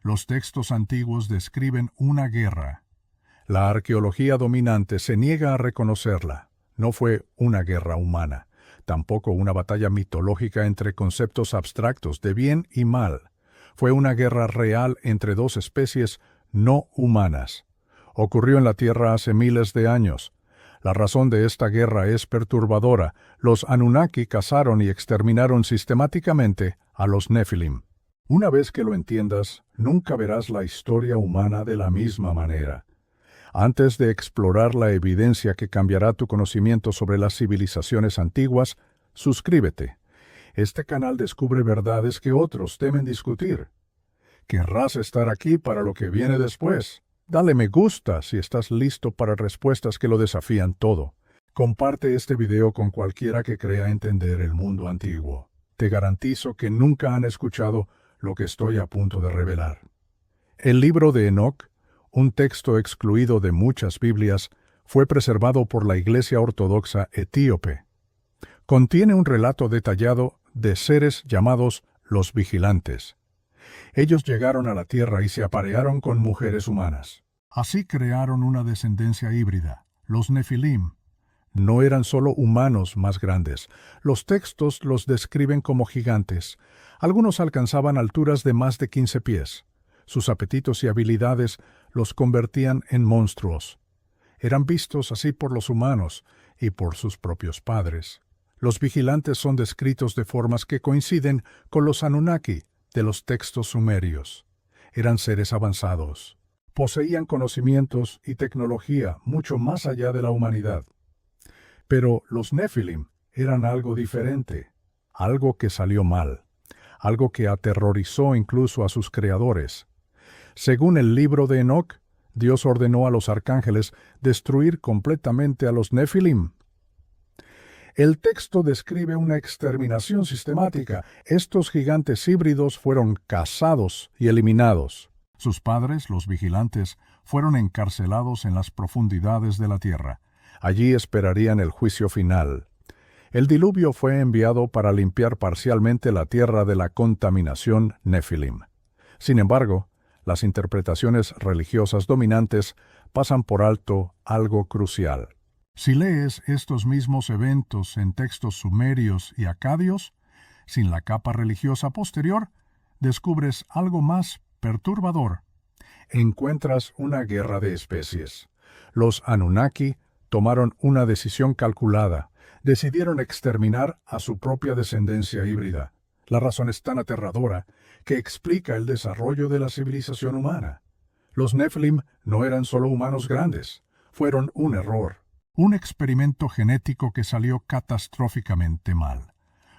Los textos antiguos describen una guerra. La arqueología dominante se niega a reconocerla. No fue una guerra humana, tampoco una batalla mitológica entre conceptos abstractos de bien y mal. Fue una guerra real entre dos especies no humanas. Ocurrió en la Tierra hace miles de años. La razón de esta guerra es perturbadora. Los Anunnaki cazaron y exterminaron sistemáticamente a los Nefilim. Una vez que lo entiendas, nunca verás la historia humana de la misma manera. Antes de explorar la evidencia que cambiará tu conocimiento sobre las civilizaciones antiguas, suscríbete. Este canal descubre verdades que otros temen discutir. ¿Querrás estar aquí para lo que viene después? Dale me gusta si estás listo para respuestas que lo desafían todo. Comparte este video con cualquiera que crea entender el mundo antiguo. Te garantizo que nunca han escuchado lo que estoy a punto de revelar. El libro de Enoc, un texto excluido de muchas Biblias, fue preservado por la Iglesia Ortodoxa etíope. Contiene un relato detallado de seres llamados los vigilantes. Ellos llegaron a la tierra y se aparearon con mujeres humanas. Así crearon una descendencia híbrida, los Nefilim. No eran solo humanos más grandes. Los textos los describen como gigantes. Algunos alcanzaban alturas de más de 15 pies. Sus apetitos y habilidades los convertían en monstruos. Eran vistos así por los humanos y por sus propios padres. Los vigilantes son descritos de formas que coinciden con los Anunnaki de los textos sumerios. Eran seres avanzados. Poseían conocimientos y tecnología mucho más allá de la humanidad. Pero los Nefilim eran algo diferente, algo que salió mal, algo que aterrorizó incluso a sus creadores. Según el libro de Enoc, Dios ordenó a los arcángeles destruir completamente a los Nefilim. El texto describe una exterminación sistemática. Estos gigantes híbridos fueron cazados y eliminados. Sus padres, los vigilantes, fueron encarcelados en las profundidades de la tierra. Allí esperarían el juicio final. El diluvio fue enviado para limpiar parcialmente la tierra de la contaminación Nefilim. Sin embargo, las interpretaciones religiosas dominantes pasan por alto algo crucial. Si lees estos mismos eventos en textos sumerios y acadios, sin la capa religiosa posterior, descubres algo más perturbador. Encuentras una guerra de especies. Los Anunnaki tomaron una decisión calculada. Decidieron exterminar a su propia descendencia híbrida. La razón es tan aterradora que explica el desarrollo de la civilización humana. Los Nefilim no eran solo humanos grandes, fueron un error. Un experimento genético que salió catastróficamente mal.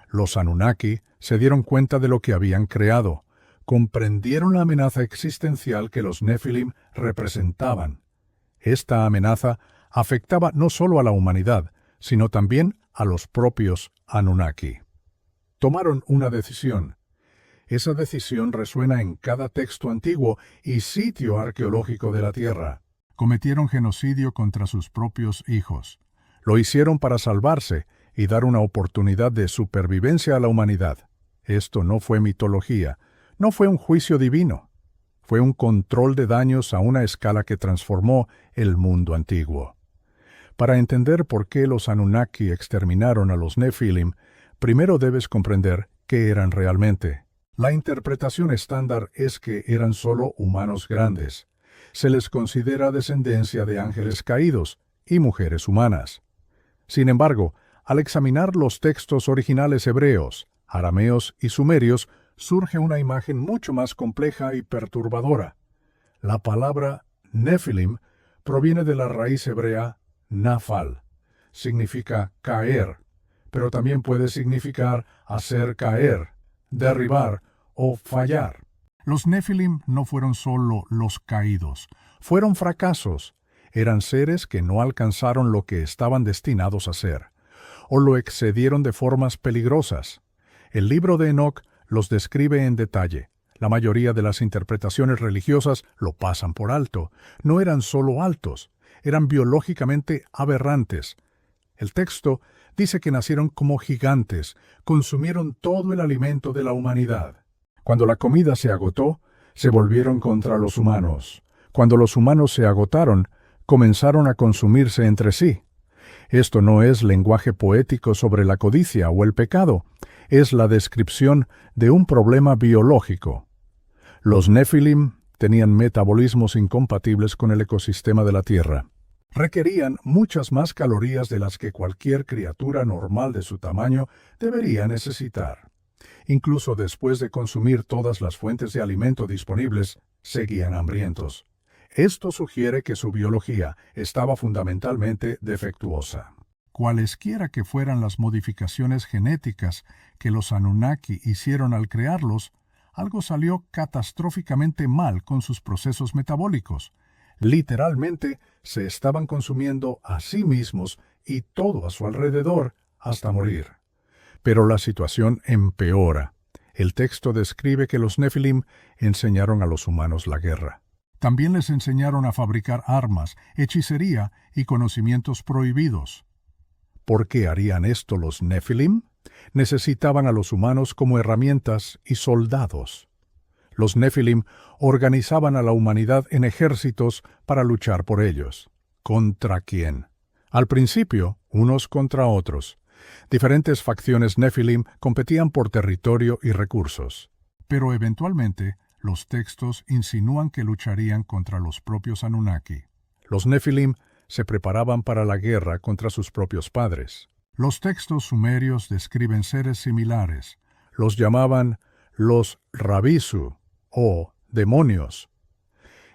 Los Anunnaki se dieron cuenta de lo que habían creado. Comprendieron la amenaza existencial que los Nefilim representaban. Esta amenaza afectaba no solo a la humanidad, sino también a los propios Anunnaki. Tomaron una decisión. Esa decisión resuena en cada texto antiguo y sitio arqueológico de la Tierra. Cometieron genocidio contra sus propios hijos. Lo hicieron para salvarse y dar una oportunidad de supervivencia a la humanidad. Esto no fue mitología, no fue un juicio divino. Fue un control de daños a una escala que transformó el mundo antiguo. Para entender por qué los Anunnaki exterminaron a los Nefilim, primero debes comprender qué eran realmente. La interpretación estándar es que eran solo humanos grandes. Se les considera descendencia de ángeles caídos y mujeres humanas. Sin embargo, al examinar los textos originales hebreos, arameos y sumerios, surge una imagen mucho más compleja y perturbadora. La palabra Nefilim proviene de la raíz hebrea Nafal. Significa caer, pero también puede significar hacer caer, derribar o fallar. Los Nefilim no fueron solo los caídos, fueron fracasos. Eran seres que no alcanzaron lo que estaban destinados a ser, o lo excedieron de formas peligrosas. El libro de Enoc los describe en detalle. La mayoría de las interpretaciones religiosas lo pasan por alto. No eran solo altos, eran biológicamente aberrantes. El texto dice que nacieron como gigantes, consumieron todo el alimento de la humanidad. Cuando la comida se agotó, Se volvieron contra los humanos. Cuando los humanos se agotaron, comenzaron a consumirse entre sí. Esto no es lenguaje poético sobre la codicia o el pecado, es la descripción de un problema biológico. Los Nefilim tenían metabolismos incompatibles con el ecosistema de la Tierra. Requerían muchas más calorías de las que cualquier criatura normal de su tamaño debería necesitar. Incluso después de consumir todas las fuentes de alimento disponibles, seguían hambrientos. Esto sugiere que su biología estaba fundamentalmente defectuosa. Cualesquiera que fueran las modificaciones genéticas que los Anunnaki hicieron al crearlos, algo salió catastróficamente mal con sus procesos metabólicos. Literalmente, se estaban consumiendo a sí mismos y todo a su alrededor hasta morir. Pero la situación empeora. El texto describe que los Nefilim enseñaron a los humanos la guerra. También les enseñaron a fabricar armas, hechicería y conocimientos prohibidos. ¿Por qué harían esto los Nefilim? Necesitaban a los humanos como herramientas y soldados. Los Nefilim organizaban a la humanidad en ejércitos para luchar por ellos. ¿Contra quién? Al principio, unos contra otros. Diferentes facciones Nefilim competían por territorio y recursos. Pero eventualmente, los textos insinúan que lucharían contra los propios Anunnaki. Los Nefilim se preparaban para la guerra contra sus propios padres. Los textos sumerios describen seres similares. Los llamaban los Rabisu, o demonios.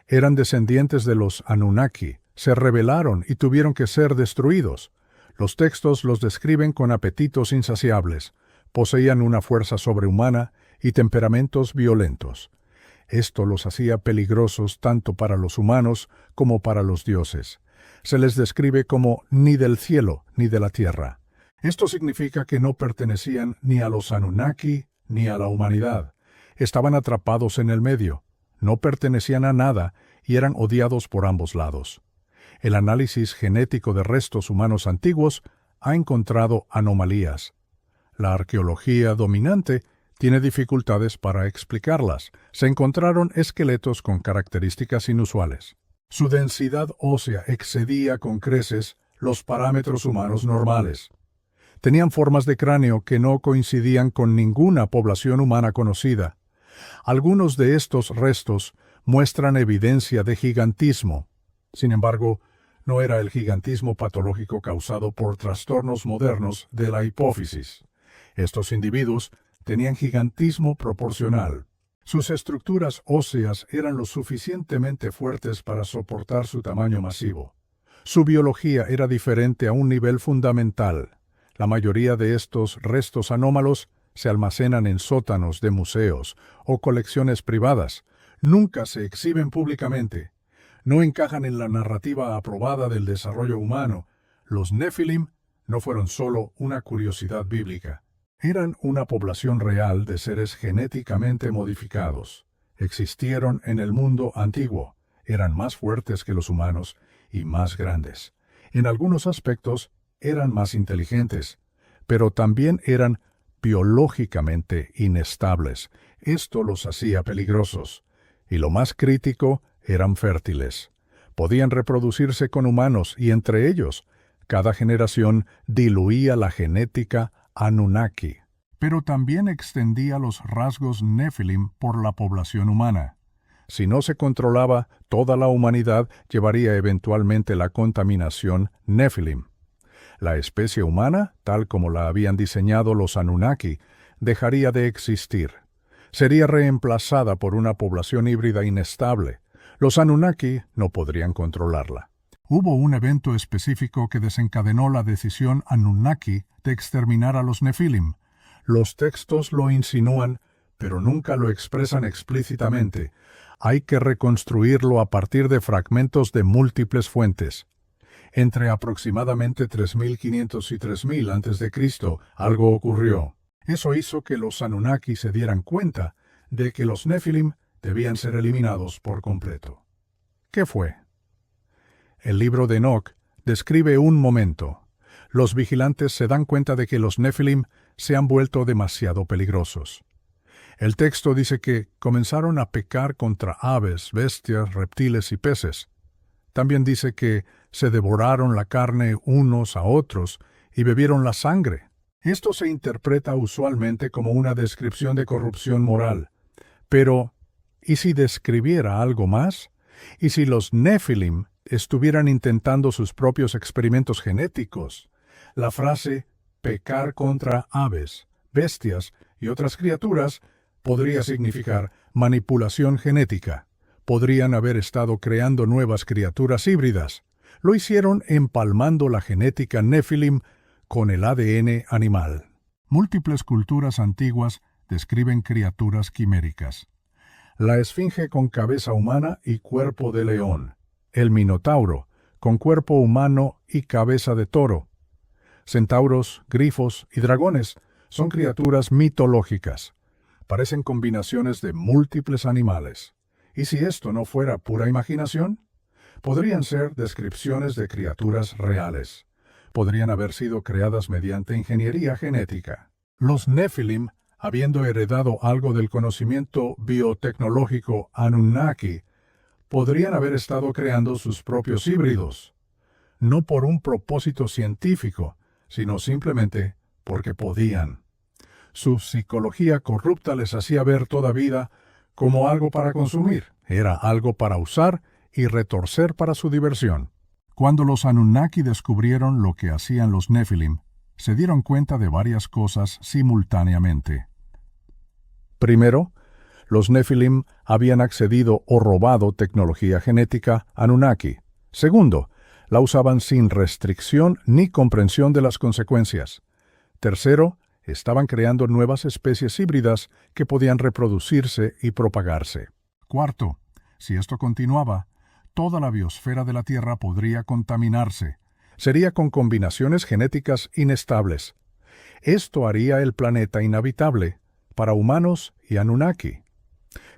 Eran descendientes de los Anunnaki, se rebelaron y tuvieron que ser destruidos. Los textos los describen con apetitos insaciables, poseían una fuerza sobrehumana y temperamentos violentos. Esto los hacía peligrosos tanto para los humanos como para los dioses. Se les describe como ni del cielo ni de la tierra. Esto significa que no pertenecían ni a los Anunnaki ni a la humanidad. Estaban atrapados en el medio, no pertenecían a nada y eran odiados por ambos lados. El análisis genético de restos humanos antiguos ha encontrado anomalías. La arqueología dominante tiene dificultades para explicarlas. Se encontraron esqueletos con características inusuales. Su densidad ósea excedía con creces los parámetros humanos normales. Tenían formas de cráneo que no coincidían con ninguna población humana conocida. Algunos de estos restos muestran evidencia de gigantismo. Sin embargo, no era el gigantismo patológico causado por trastornos modernos de la hipófisis. Estos individuos tenían gigantismo proporcional. Sus estructuras óseas eran lo suficientemente fuertes para soportar su tamaño masivo. Su biología era diferente a un nivel fundamental. La mayoría de estos restos anómalos se almacenan en sótanos de museos o colecciones privadas. Nunca se exhiben públicamente. No encajan en la narrativa aprobada del desarrollo humano. Los Nefilim no fueron solo una curiosidad bíblica. Eran una población real de seres genéticamente modificados. Existieron en el mundo antiguo. Eran más fuertes que los humanos y más grandes. En algunos aspectos eran más inteligentes, pero también eran biológicamente inestables. Esto los hacía peligrosos. Y lo más crítico, eran fértiles. Podían reproducirse con humanos y entre ellos, cada generación diluía la genética Anunnaki. Pero también extendía los rasgos Nefilim por la población humana. Si no se controlaba, toda la humanidad llevaría eventualmente la contaminación Nefilim. La especie humana, tal como la habían diseñado los Anunnaki, dejaría de existir. Sería reemplazada por una población híbrida inestable. Los Anunnaki no podrían controlarla. Hubo un evento específico que desencadenó la decisión Anunnaki de exterminar a los Nefilim. Los textos lo insinúan, pero nunca lo expresan explícitamente. Hay que reconstruirlo a partir de fragmentos de múltiples fuentes. Entre aproximadamente 3500 y 3000 a.C., algo ocurrió. Eso hizo que los Anunnaki se dieran cuenta de que los Nefilim debían ser eliminados por completo. ¿Qué fue? El libro de Enoch describe un momento. Los vigilantes se dan cuenta de que los Nefilim se han vuelto demasiado peligrosos. El texto dice que comenzaron a pecar contra aves, bestias, reptiles y peces. También dice que se devoraron la carne unos a otros y bebieron la sangre. Esto se interpreta usualmente como una descripción de corrupción moral. Pero, ¿y si describiera algo más? ¿Y si los Nefilim estuvieran intentando sus propios experimentos genéticos? La frase pecar contra aves, bestias y otras criaturas podría significar manipulación genética. Podrían haber estado creando nuevas criaturas híbridas. Lo hicieron empalmando la genética Nefilim con el ADN animal. Múltiples culturas antiguas describen criaturas quiméricas. La esfinge con cabeza humana y cuerpo de león. El minotauro, con cuerpo humano y cabeza de toro. Centauros, grifos y dragones son criaturas mitológicas. Parecen combinaciones de múltiples animales. ¿Y si esto no fuera pura imaginación? Podrían ser descripciones de criaturas reales. Podrían haber sido creadas mediante ingeniería genética. Los Nefilim, habiendo heredado algo del conocimiento biotecnológico Anunnaki, podrían haber estado creando sus propios híbridos. No por un propósito científico, sino simplemente porque podían. Su psicología corrupta les hacía ver toda vida como algo para consumir. Era algo para usar y retorcer para su diversión. Cuando los Anunnaki descubrieron lo que hacían los Nefilim, se dieron cuenta de varias cosas simultáneamente. Primero, los Nefilim habían accedido o robado tecnología genética Anunnaki. Segundo, la usaban sin restricción ni comprensión de las consecuencias. Tercero, estaban creando nuevas especies híbridas que podían reproducirse y propagarse. Cuarto, si esto continuaba, toda la biosfera de la Tierra podría contaminarse. Sería con combinaciones genéticas inestables. Esto haría el planeta inhabitable para humanos y Anunnaki.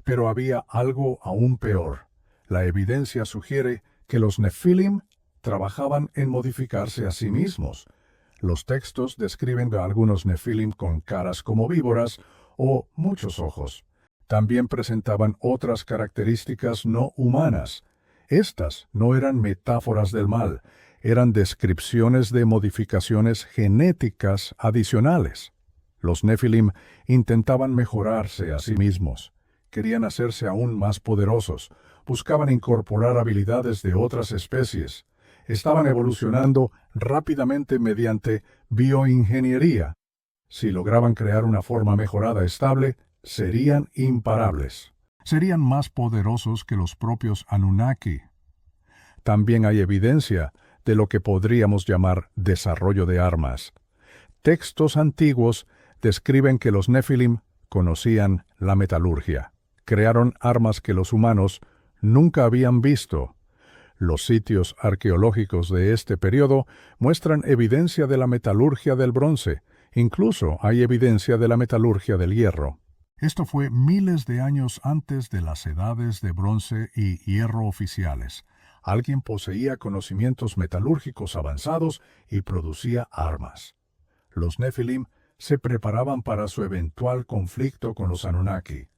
Pero había algo aún peor. La evidencia sugiere que los Nefilim trabajaban en modificarse a sí mismos. Los textos describen a algunos Nefilim con caras como víboras o muchos ojos. También presentaban otras características no humanas. Estas no eran metáforas del mal, eran descripciones de modificaciones genéticas adicionales. Los Nefilim intentaban mejorarse a sí mismos. Querían hacerse aún más poderosos. Buscaban incorporar habilidades de otras especies. Estaban evolucionando rápidamente mediante bioingeniería. Si lograban crear una forma mejorada estable, serían imparables. Serían más poderosos que los propios Anunnaki. También hay evidencia de lo que podríamos llamar desarrollo de armas. Textos antiguos describen que los Nefilim conocían la metalurgia. Crearon armas que los humanos nunca habían visto. Los sitios arqueológicos de este periodo muestran evidencia de la metalurgia del bronce. Incluso hay evidencia de la metalurgia del hierro. Esto fue miles de años antes de las edades de bronce y hierro oficiales. Alguien poseía conocimientos metalúrgicos avanzados y producía armas. Los Nefilim se preparaban para su eventual conflicto con los Anunnaki.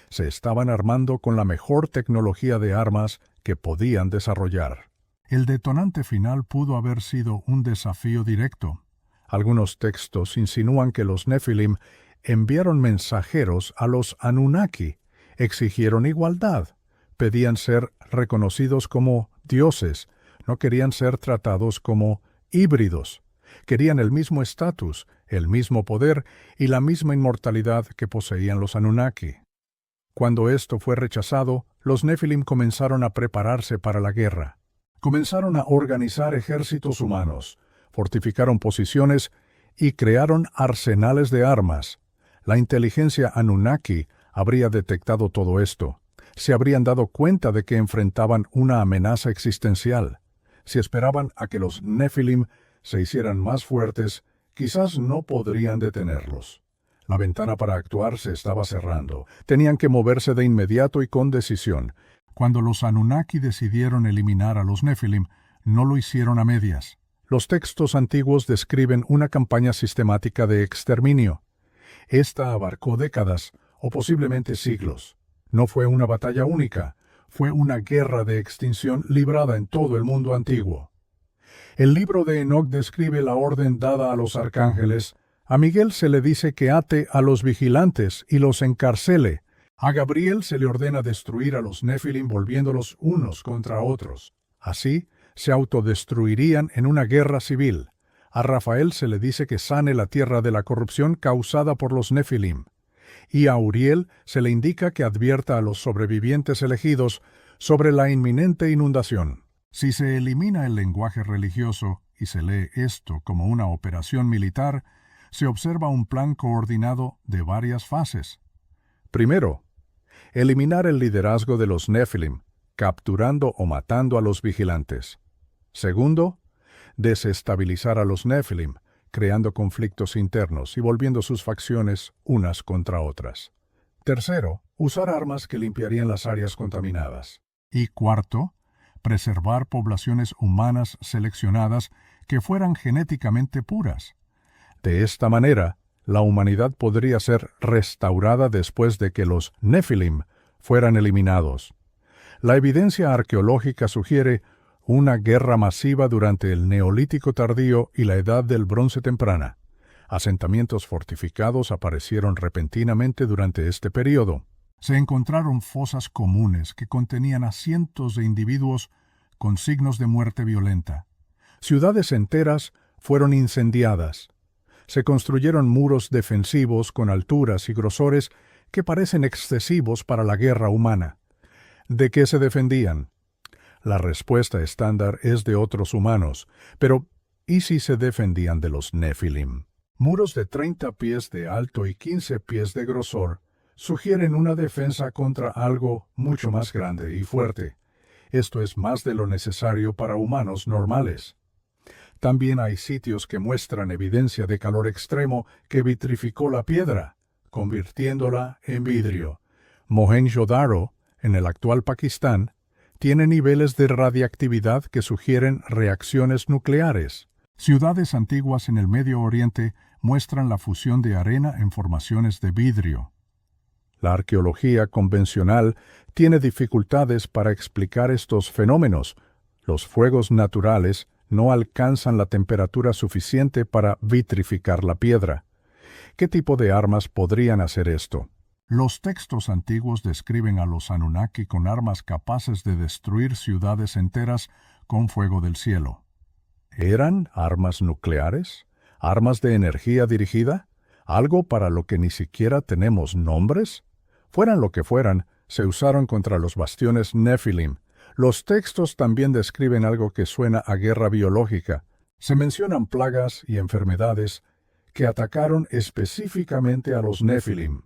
Se estaban armando con la mejor tecnología de armas que podían desarrollar. El detonante final pudo haber sido un desafío directo. Algunos textos insinúan que los Nefilim enviaron mensajeros a los Anunnaki, exigieron igualdad, pedían ser reconocidos como dioses, no querían ser tratados como híbridos, querían el mismo estatus, el mismo poder y la misma inmortalidad que poseían los Anunnaki. Cuando esto fue rechazado, los Nefilim comenzaron a prepararse para la guerra. Comenzaron a organizar ejércitos humanos, fortificaron posiciones y crearon arsenales de armas. La inteligencia Anunnaki habría detectado todo esto. Se habrían dado cuenta de que enfrentaban una amenaza existencial. Si esperaban a que los Nefilim se hicieran más fuertes, quizás no podrían detenerlos. La ventana para actuar se estaba cerrando. Tenían que moverse de inmediato y con decisión. Cuando los Anunnaki decidieron eliminar a los Nefilim, no lo hicieron a medias. Los textos antiguos describen una campaña sistemática de exterminio. Esta abarcó décadas, o posiblemente siglos. No fue una batalla única, fue una guerra de extinción librada en todo el mundo antiguo. El libro de Enoc describe la orden dada a los arcángeles. A Miguel se le dice que ate a los vigilantes y los encarcele. A Gabriel se le ordena destruir a los Nefilim volviéndolos unos contra otros. Así, se autodestruirían en una guerra civil. A Rafael se le dice que sane la tierra de la corrupción causada por los Nefilim. Y a Uriel se le indica que advierta a los sobrevivientes elegidos sobre la inminente inundación. Si se elimina el lenguaje religioso y se lee esto como una operación militar, se observa un plan coordinado de varias fases. Primero, eliminar el liderazgo de los Nefilim, capturando o matando a los vigilantes. Segundo, desestabilizar a los Nefilim, creando conflictos internos y volviendo sus facciones unas contra otras. Tercero, usar armas que limpiarían las áreas contaminadas. Y cuarto, preservar poblaciones humanas seleccionadas que fueran genéticamente puras. De esta manera, la humanidad podría ser restaurada después de que los Nefilim fueran eliminados. La evidencia arqueológica sugiere una guerra masiva durante el Neolítico tardío y la Edad del Bronce temprana. Asentamientos fortificados aparecieron repentinamente durante este período. Se encontraron fosas comunes que contenían a cientos de individuos con signos de muerte violenta. Ciudades enteras fueron incendiadas. Se construyeron muros defensivos con alturas y grosores que parecen excesivos para la guerra humana. ¿De qué se defendían? La respuesta estándar es de otros humanos, pero ¿y si se defendían de los Nefilim? Muros de 30 pies de alto y 15 pies de grosor sugieren una defensa contra algo mucho más grande y fuerte. Esto es más de lo necesario para humanos normales. También hay sitios que muestran evidencia de calor extremo que vitrificó la piedra, convirtiéndola en vidrio. Mohenjo-Daro, en el actual Pakistán, tiene niveles de radiactividad que sugieren reacciones nucleares. Ciudades antiguas en el Medio Oriente muestran la fusión de arena en formaciones de vidrio. La arqueología convencional tiene dificultades para explicar estos fenómenos. Los fuegos naturales no alcanzan la temperatura suficiente para vitrificar la piedra. ¿Qué tipo de armas podrían hacer esto? Los textos antiguos describen a los Anunnaki con armas capaces de destruir ciudades enteras con fuego del cielo. ¿Eran armas nucleares? ¿Armas de energía dirigida? ¿Algo para lo que ni siquiera tenemos nombres? Fueran lo que fueran, se usaron contra los bastiones Nefilim. Los textos también describen algo que suena a guerra biológica. Se mencionan plagas y enfermedades que atacaron específicamente a los Nefilim.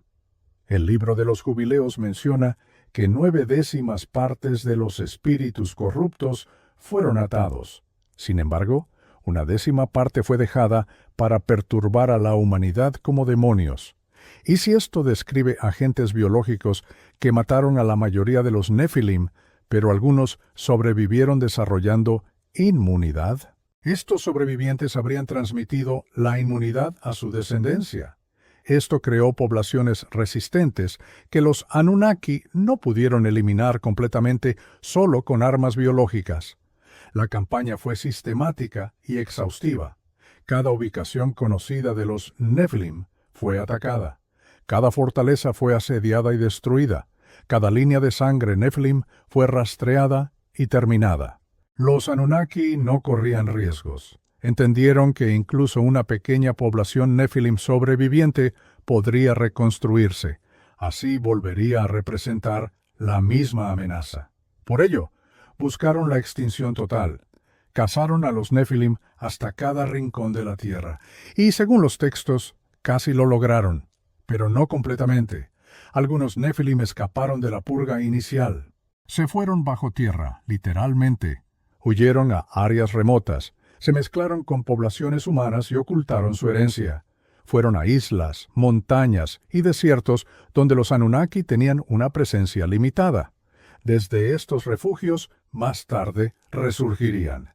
El libro de los jubileos menciona que 9/10 partes de los espíritus corruptos fueron atados. Sin embargo, 1/10 parte fue dejada para perturbar a la humanidad como demonios. ¿Y si esto describe agentes biológicos que mataron a la mayoría de los Nefilim, pero algunos sobrevivieron desarrollando inmunidad? Estos sobrevivientes habrían transmitido la inmunidad a su descendencia. Esto creó poblaciones resistentes que los Anunnaki no pudieron eliminar completamente solo con armas biológicas. La campaña fue sistemática y exhaustiva. Cada ubicación conocida de los Nefilim fue atacada. Cada fortaleza fue asediada y destruida. Cada línea de sangre Nefilim fue rastreada y terminada. Los Anunnaki no corrían riesgos. Entendieron que incluso una pequeña población Nefilim sobreviviente podría reconstruirse. Así volvería a representar la misma amenaza. Por ello, buscaron la extinción total. Cazaron a los Nefilim hasta cada rincón de la tierra. Y según los textos, casi lo lograron, pero no completamente. Algunos Nefilim escaparon de la purga inicial. Se fueron bajo tierra, literalmente. Huyeron a áreas remotas. Se mezclaron con poblaciones humanas y ocultaron su herencia. Fueron a islas, montañas y desiertos donde los Anunnaki tenían una presencia limitada. Desde estos refugios, más tarde, resurgirían.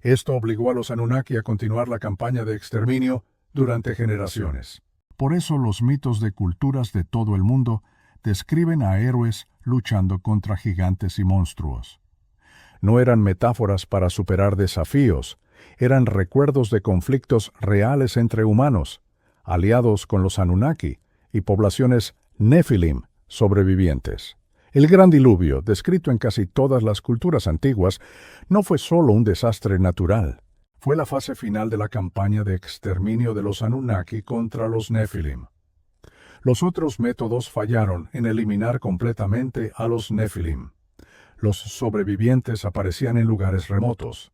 Esto obligó a los Anunnaki a continuar la campaña de exterminio durante generaciones. Por eso los mitos de culturas de todo el mundo describen a héroes luchando contra gigantes y monstruos. No eran metáforas para superar desafíos, eran recuerdos de conflictos reales entre humanos, aliados con los Anunnaki y poblaciones Nephilim sobrevivientes. El gran diluvio, descrito en casi todas las culturas antiguas, no fue solo un desastre natural. Fue la fase final de la campaña de exterminio de los Anunnaki contra los Nephilim. Los otros métodos fallaron en eliminar completamente a los Nephilim. Los sobrevivientes aparecían en lugares remotos.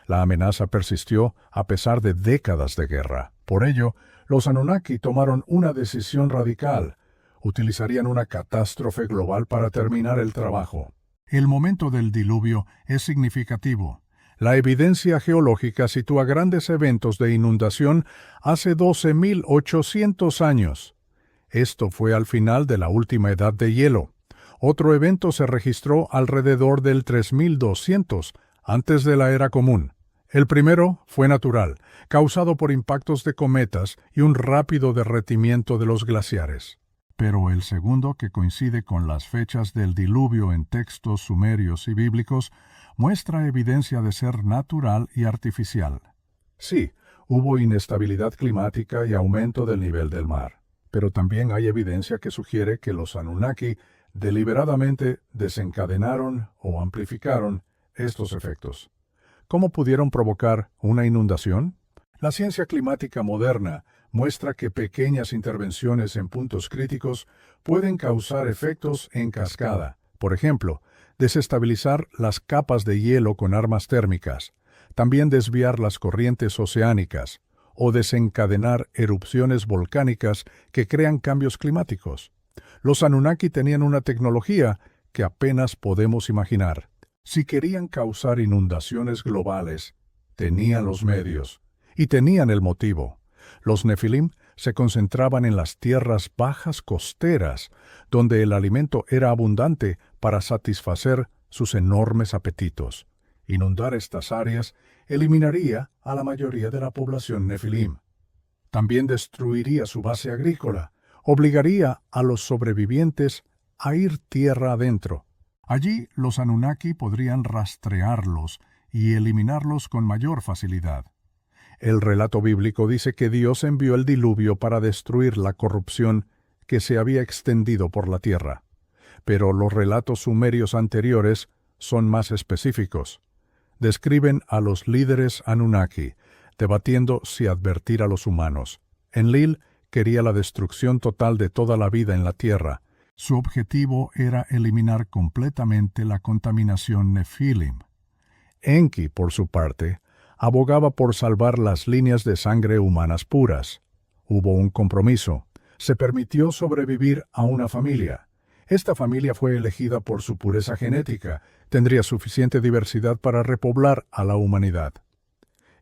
La amenaza persistió a pesar de décadas de guerra. Por ello, los Anunnaki tomaron una decisión radical. Utilizarían una catástrofe global para terminar el trabajo. El momento del diluvio es significativo. La evidencia geológica sitúa grandes eventos de inundación hace 12.800 años. Esto fue al final de la última edad de hielo. Otro evento se registró alrededor del 3200, antes de la era común. El primero fue natural, causado por impactos de cometas y un rápido derretimiento de los glaciares. Pero el segundo, que coincide con las fechas del diluvio en textos sumerios y bíblicos, muestra evidencia de ser natural y artificial. Sí, hubo inestabilidad climática y aumento del nivel del mar, pero también hay evidencia que sugiere que los Anunnaki deliberadamente desencadenaron o amplificaron estos efectos. ¿Cómo pudieron provocar una inundación? La ciencia climática moderna muestra que pequeñas intervenciones en puntos críticos pueden causar efectos en cascada. Por ejemplo, desestabilizar las capas de hielo con armas térmicas, también desviar las corrientes oceánicas o desencadenar erupciones volcánicas que crean cambios climáticos. Los Anunnaki tenían una tecnología que apenas podemos imaginar. Si querían causar inundaciones globales, tenían los medios y tenían el motivo. Los Nefilim se concentraban en las tierras bajas costeras, donde el alimento era abundante para satisfacer sus enormes apetitos. Inundar estas áreas eliminaría a la mayoría de la población Nefilim. También destruiría su base agrícola, obligaría a los sobrevivientes a ir tierra adentro. Allí los Anunnaki podrían rastrearlos y eliminarlos con mayor facilidad. El relato bíblico dice que Dios envió el diluvio para destruir la corrupción que se había extendido por la tierra. Pero los relatos sumerios anteriores son más específicos. Describen a los líderes Anunnaki, debatiendo si advertir a los humanos. Enlil quería la destrucción total de toda la vida en la tierra. Su objetivo era eliminar completamente la contaminación Nephilim. Enki, por su parte, abogaba por salvar las líneas de sangre humanas puras. Hubo un compromiso. Se permitió sobrevivir a una familia. Esta familia fue elegida por su pureza genética. Tendría suficiente diversidad para repoblar a la humanidad.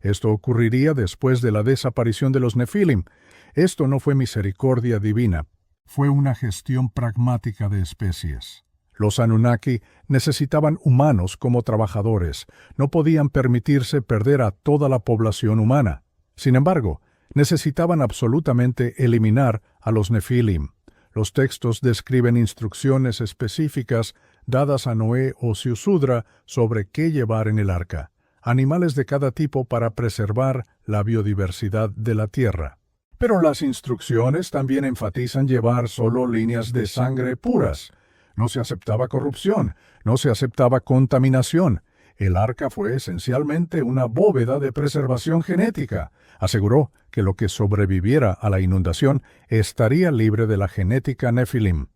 Esto ocurriría después de la desaparición de los Nephilim. Esto no fue misericordia divina. Fue una gestión pragmática de especies. Los Anunnaki necesitaban humanos como trabajadores. No podían permitirse perder a toda la población humana. Sin embargo, necesitaban absolutamente eliminar a los Nephilim. Los textos describen instrucciones específicas dadas a Noé o Ziusudra sobre qué llevar en el arca, animales de cada tipo para preservar la biodiversidad de la tierra. Pero las instrucciones también enfatizan llevar solo líneas de sangre puras. No se aceptaba corrupción, no se aceptaba contaminación. El arca fue esencialmente una bóveda de preservación genética. Aseguró que lo que sobreviviera a la inundación estaría libre de la genética Nephilim.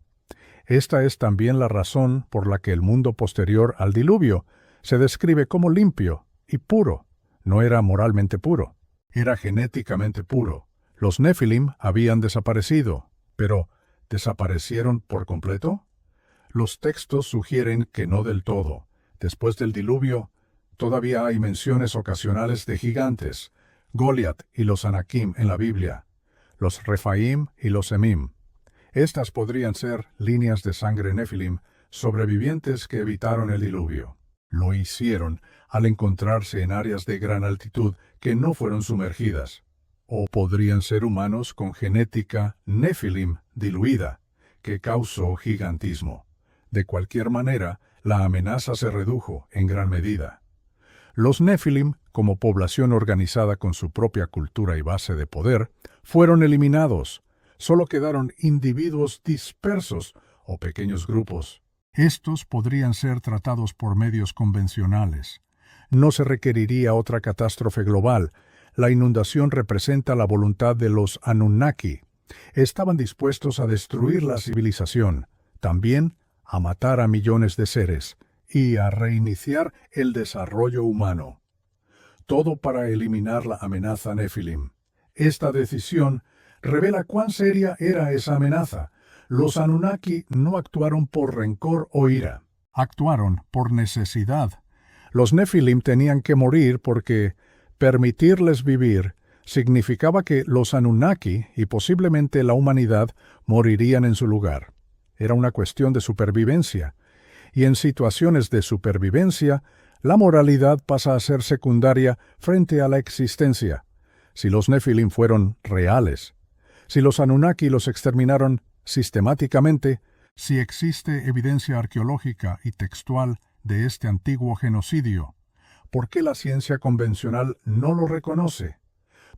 Esta es también la razón por la que el mundo posterior al diluvio se describe como limpio y puro. No era moralmente puro, era genéticamente puro. Los Nephilim habían desaparecido, pero ¿desaparecieron por completo? Los textos sugieren que no del todo. Después del diluvio, todavía hay menciones ocasionales de gigantes, Goliat y los Anakim en la Biblia, los Refaim y los Emim. Estas podrían ser líneas de sangre Nephilim, sobrevivientes que evitaron el diluvio. Lo hicieron al encontrarse en áreas de gran altitud que no fueron sumergidas. O podrían ser humanos con genética Nephilim diluida, que causó gigantismo. De cualquier manera, la amenaza se redujo en gran medida. Los Nephilim, como población organizada con su propia cultura y base de poder, fueron eliminados. Solo quedaron individuos dispersos o pequeños grupos. Estos podrían ser tratados por medios convencionales. No se requeriría otra catástrofe global. La inundación representa la voluntad de los Anunnaki. Estaban dispuestos a destruir la civilización, también a matar a millones de seres y a reiniciar el desarrollo humano. Todo para eliminar la amenaza Nephilim. Esta decisión revela cuán seria era esa amenaza. Los Anunnaki no actuaron por rencor o ira. Actuaron por necesidad. Los Nephilim tenían que morir porque permitirles vivir significaba que los Anunnaki y posiblemente la humanidad morirían en su lugar. Era una cuestión de supervivencia. Y en situaciones de supervivencia, la moralidad pasa a ser secundaria frente a la existencia. Si los Nephilim fueron reales, si los Anunnaki los exterminaron sistemáticamente, si existe evidencia arqueológica y textual de este antiguo genocidio, ¿por qué la ciencia convencional no lo reconoce?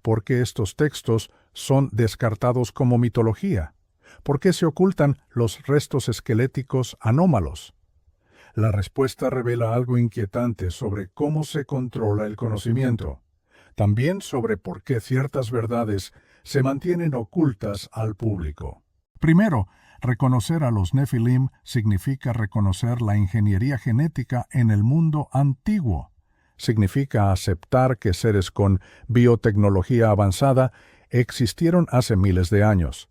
¿Por qué estos textos son descartados como mitología? ¿Por qué se ocultan los restos esqueléticos anómalos? La respuesta revela algo inquietante sobre cómo se controla el conocimiento. También sobre por qué ciertas verdades se mantienen ocultas al público. Primero, reconocer a los Nephilim significa reconocer la ingeniería genética en el mundo antiguo. Significa aceptar que seres con biotecnología avanzada existieron hace miles de años.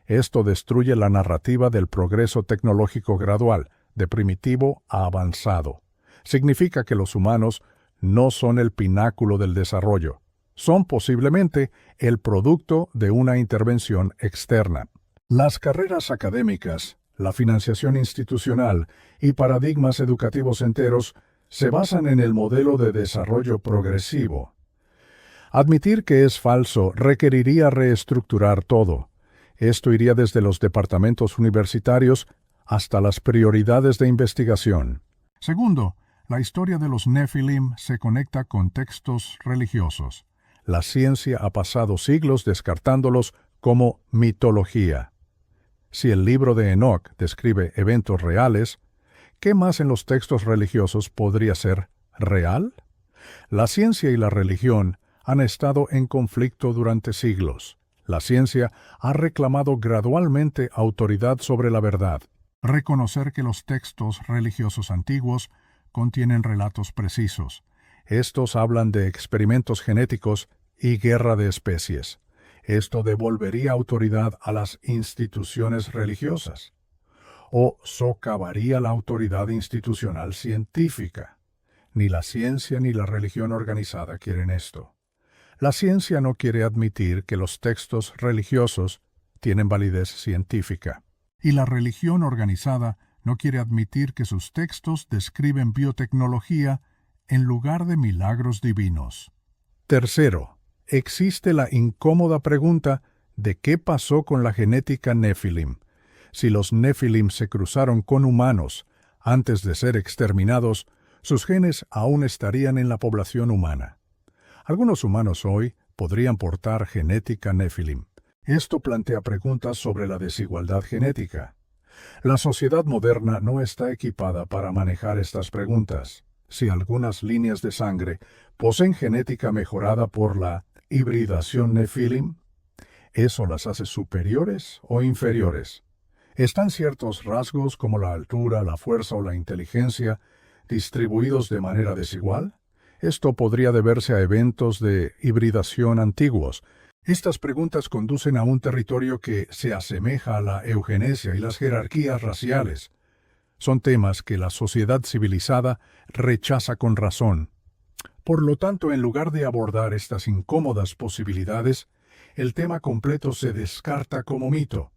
Esto destruye la narrativa del progreso tecnológico gradual, de primitivo a avanzado. Significa que los humanos no son el pináculo del desarrollo. Son posiblemente el producto de una intervención externa. Las carreras académicas, la financiación institucional y paradigmas educativos enteros se basan en el modelo de desarrollo progresivo. Admitir que es falso requeriría reestructurar todo. Esto iría desde los departamentos universitarios hasta las prioridades de investigación. Segundo, la historia de los Nephilim se conecta con textos religiosos. La ciencia ha pasado siglos descartándolos como mitología. Si el libro de Enoch describe eventos reales, ¿qué más en los textos religiosos podría ser real? La ciencia y la religión han estado en conflicto durante siglos. La ciencia ha reclamado gradualmente autoridad sobre la verdad. Reconocer que los textos religiosos antiguos contienen relatos precisos. Estos hablan de experimentos genéticos y guerra de especies. Esto devolvería autoridad a las instituciones religiosas. O socavaría la autoridad institucional científica. Ni la ciencia ni la religión organizada quieren esto. La ciencia no quiere admitir que los textos religiosos tienen validez científica. Y la religión organizada no quiere admitir que sus textos describen biotecnología en lugar de milagros divinos. Tercero, existe la incómoda pregunta de qué pasó con la genética Nephilim. Si los Nephilim se cruzaron con humanos antes de ser exterminados, sus genes aún estarían en la población humana. Algunos humanos hoy podrían portar genética Nephilim. Esto plantea preguntas sobre la desigualdad genética. La sociedad moderna no está equipada para manejar estas preguntas. Si algunas líneas de sangre poseen genética mejorada por la hibridación Nephilim, ¿eso las hace superiores o inferiores? ¿Están ciertos rasgos como la altura, la fuerza o la inteligencia distribuidos de manera desigual? Esto podría deberse a eventos de hibridación antiguos. Estas preguntas conducen a un territorio que se asemeja a la eugenesia y las jerarquías raciales. Son temas que la sociedad civilizada rechaza con razón. Por lo tanto, en lugar de abordar estas incómodas posibilidades, el tema completo se descarta como mito.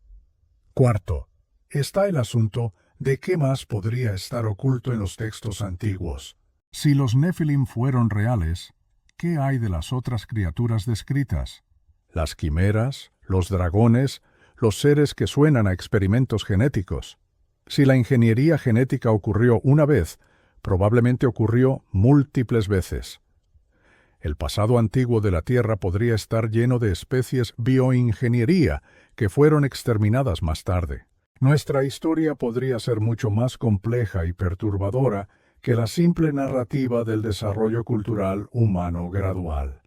Cuarto, está el asunto de qué más podría estar oculto en los textos antiguos. Si los Nephilim fueron reales, ¿qué hay de las otras criaturas descritas? las quimeras, los dragones, los seres que suenan a experimentos genéticos. Si la ingeniería genética ocurrió una vez, probablemente ocurrió múltiples veces. El pasado antiguo de la Tierra podría estar lleno de especies bioingeniería que fueron exterminadas más tarde. Nuestra historia podría ser mucho más compleja y perturbadora que la simple narrativa del desarrollo cultural humano gradual.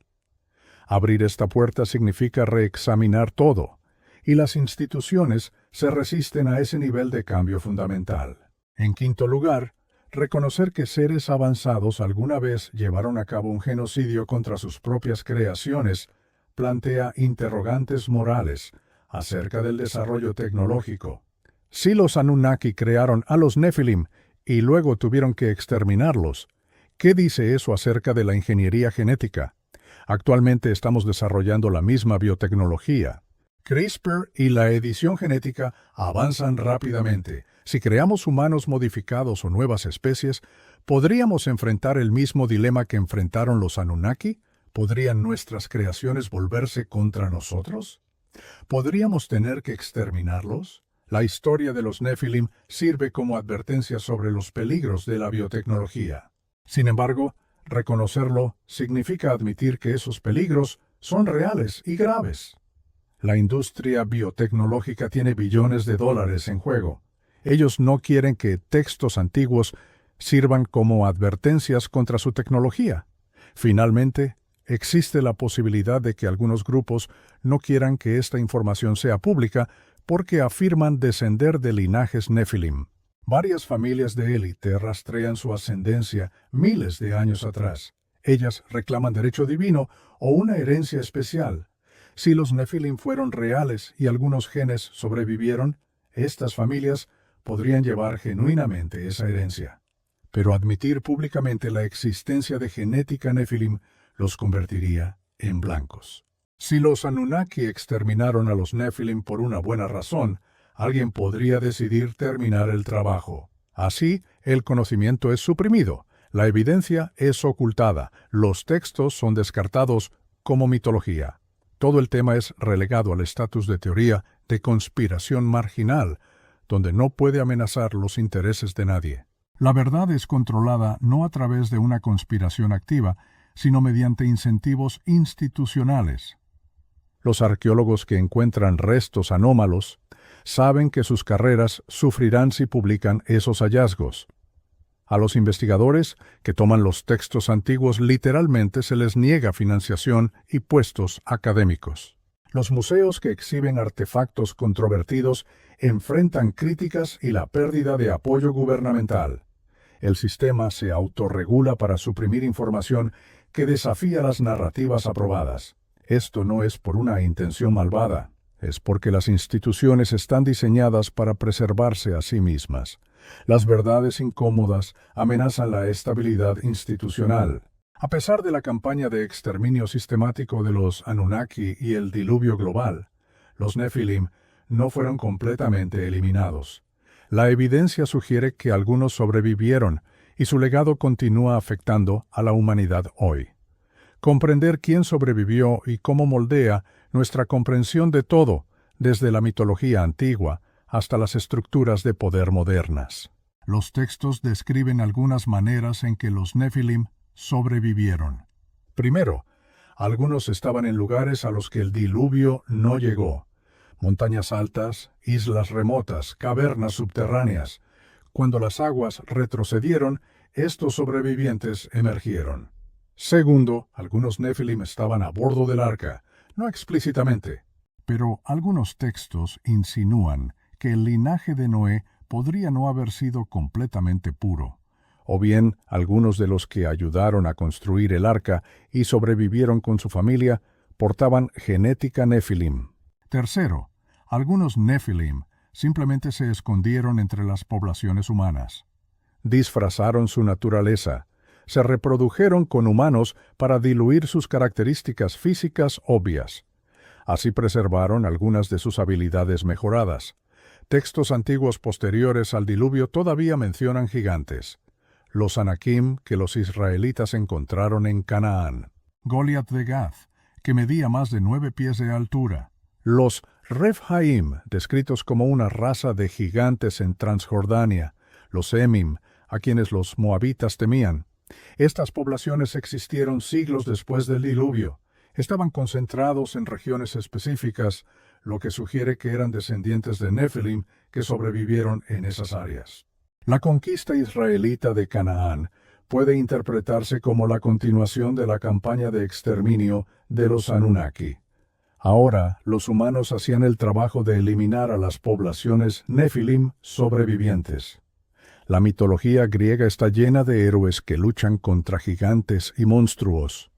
Abrir esta puerta significa reexaminar todo, y las instituciones se resisten a ese nivel de cambio fundamental. En quinto lugar, reconocer que seres avanzados alguna vez llevaron a cabo un genocidio contra sus propias creaciones plantea interrogantes morales acerca del desarrollo tecnológico. Si los Anunnaki crearon a los Nephilim y luego tuvieron que exterminarlos, ¿qué dice eso acerca de la ingeniería genética? Actualmente estamos desarrollando la misma biotecnología. CRISPR y la edición genética avanzan rápidamente. Si creamos humanos modificados o nuevas especies, ¿podríamos enfrentar el mismo dilema que enfrentaron los Anunnaki? ¿Podrían nuestras creaciones volverse contra nosotros? ¿Podríamos tener que exterminarlos? La historia de los Nephilim sirve como advertencia sobre los peligros de la biotecnología. Sin embargo, reconocerlo significa admitir que esos peligros son reales y graves. La industria biotecnológica tiene billones de dólares en juego. Ellos no quieren que textos antiguos sirvan como advertencias contra su tecnología. Finalmente, existe la posibilidad de que algunos grupos no quieran que esta información sea pública porque afirman descender de linajes Nephilim. Varias familias de élite rastrean su ascendencia miles de años atrás. Ellas reclaman derecho divino o una herencia especial. Si los Nephilim fueron reales y algunos genes sobrevivieron, estas familias podrían llevar genuinamente esa herencia. Pero admitir públicamente la existencia de genética Nephilim los convertiría en blancos. Si los Anunnaki exterminaron a los Nephilim por una buena razón, alguien podría decidir terminar el trabajo. Así, el conocimiento es suprimido, la evidencia es ocultada, los textos son descartados como mitología. Todo el tema es relegado al estatus de teoría de conspiración marginal, donde no puede amenazar los intereses de nadie. La verdad es controlada no a través de una conspiración activa, sino mediante incentivos institucionales. Los arqueólogos que encuentran restos anómalos saben que sus carreras sufrirán si publican esos hallazgos. A los investigadores que toman los textos antiguos literalmente se les niega financiación y puestos académicos. Los museos que exhiben artefactos controvertidos enfrentan críticas y la pérdida de apoyo gubernamental. El sistema se autorregula para suprimir información que desafía las narrativas aprobadas. Esto no es por una intención malvada, es porque las instituciones están diseñadas para preservarse a sí mismas. Las verdades incómodas amenazan la estabilidad institucional. A pesar de la campaña de exterminio sistemático de los Anunnaki y el diluvio global, los Nephilim no fueron completamente eliminados. La evidencia sugiere que algunos sobrevivieron y su legado continúa afectando a la humanidad hoy. Comprender quién sobrevivió y cómo moldea nuestra comprensión de todo, desde la mitología antigua hasta las estructuras de poder modernas. Los textos describen algunas maneras en que los Nephilim sobrevivieron. Primero, algunos estaban en lugares a los que el diluvio no llegó. Montañas altas, islas remotas, cavernas subterráneas. Cuando las aguas retrocedieron, estos sobrevivientes emergieron. Segundo, algunos Nephilim estaban a bordo del arca, no explícitamente, pero algunos textos insinúan que el linaje de Noé podría no haber sido completamente puro, o bien algunos de los que ayudaron a construir el arca y sobrevivieron con su familia portaban genética Nephilim. Tercero, algunos Nephilim simplemente se escondieron entre las poblaciones humanas. Disfrazaron su naturaleza, se reprodujeron con humanos para diluir sus características físicas obvias. Así preservaron algunas de sus habilidades mejoradas. Textos antiguos posteriores al diluvio todavía mencionan gigantes. Los Anakim que los israelitas encontraron en Canaán. Goliat de Gath, que medía más de 9 pies de altura. Los Rephaim, descritos como una raza de gigantes en Transjordania, los Emim, a quienes los moabitas temían. Estas poblaciones existieron siglos después del diluvio. Estaban concentrados en regiones específicas, lo que sugiere que eran descendientes de Nefilim que sobrevivieron en esas áreas. La conquista israelita de Canaán puede interpretarse como la continuación de la campaña de exterminio de los Anunnaki. Ahora, los humanos hacían el trabajo de eliminar a las poblaciones Nefilim sobrevivientes. La mitología griega está llena de héroes que luchan contra gigantes y monstruos.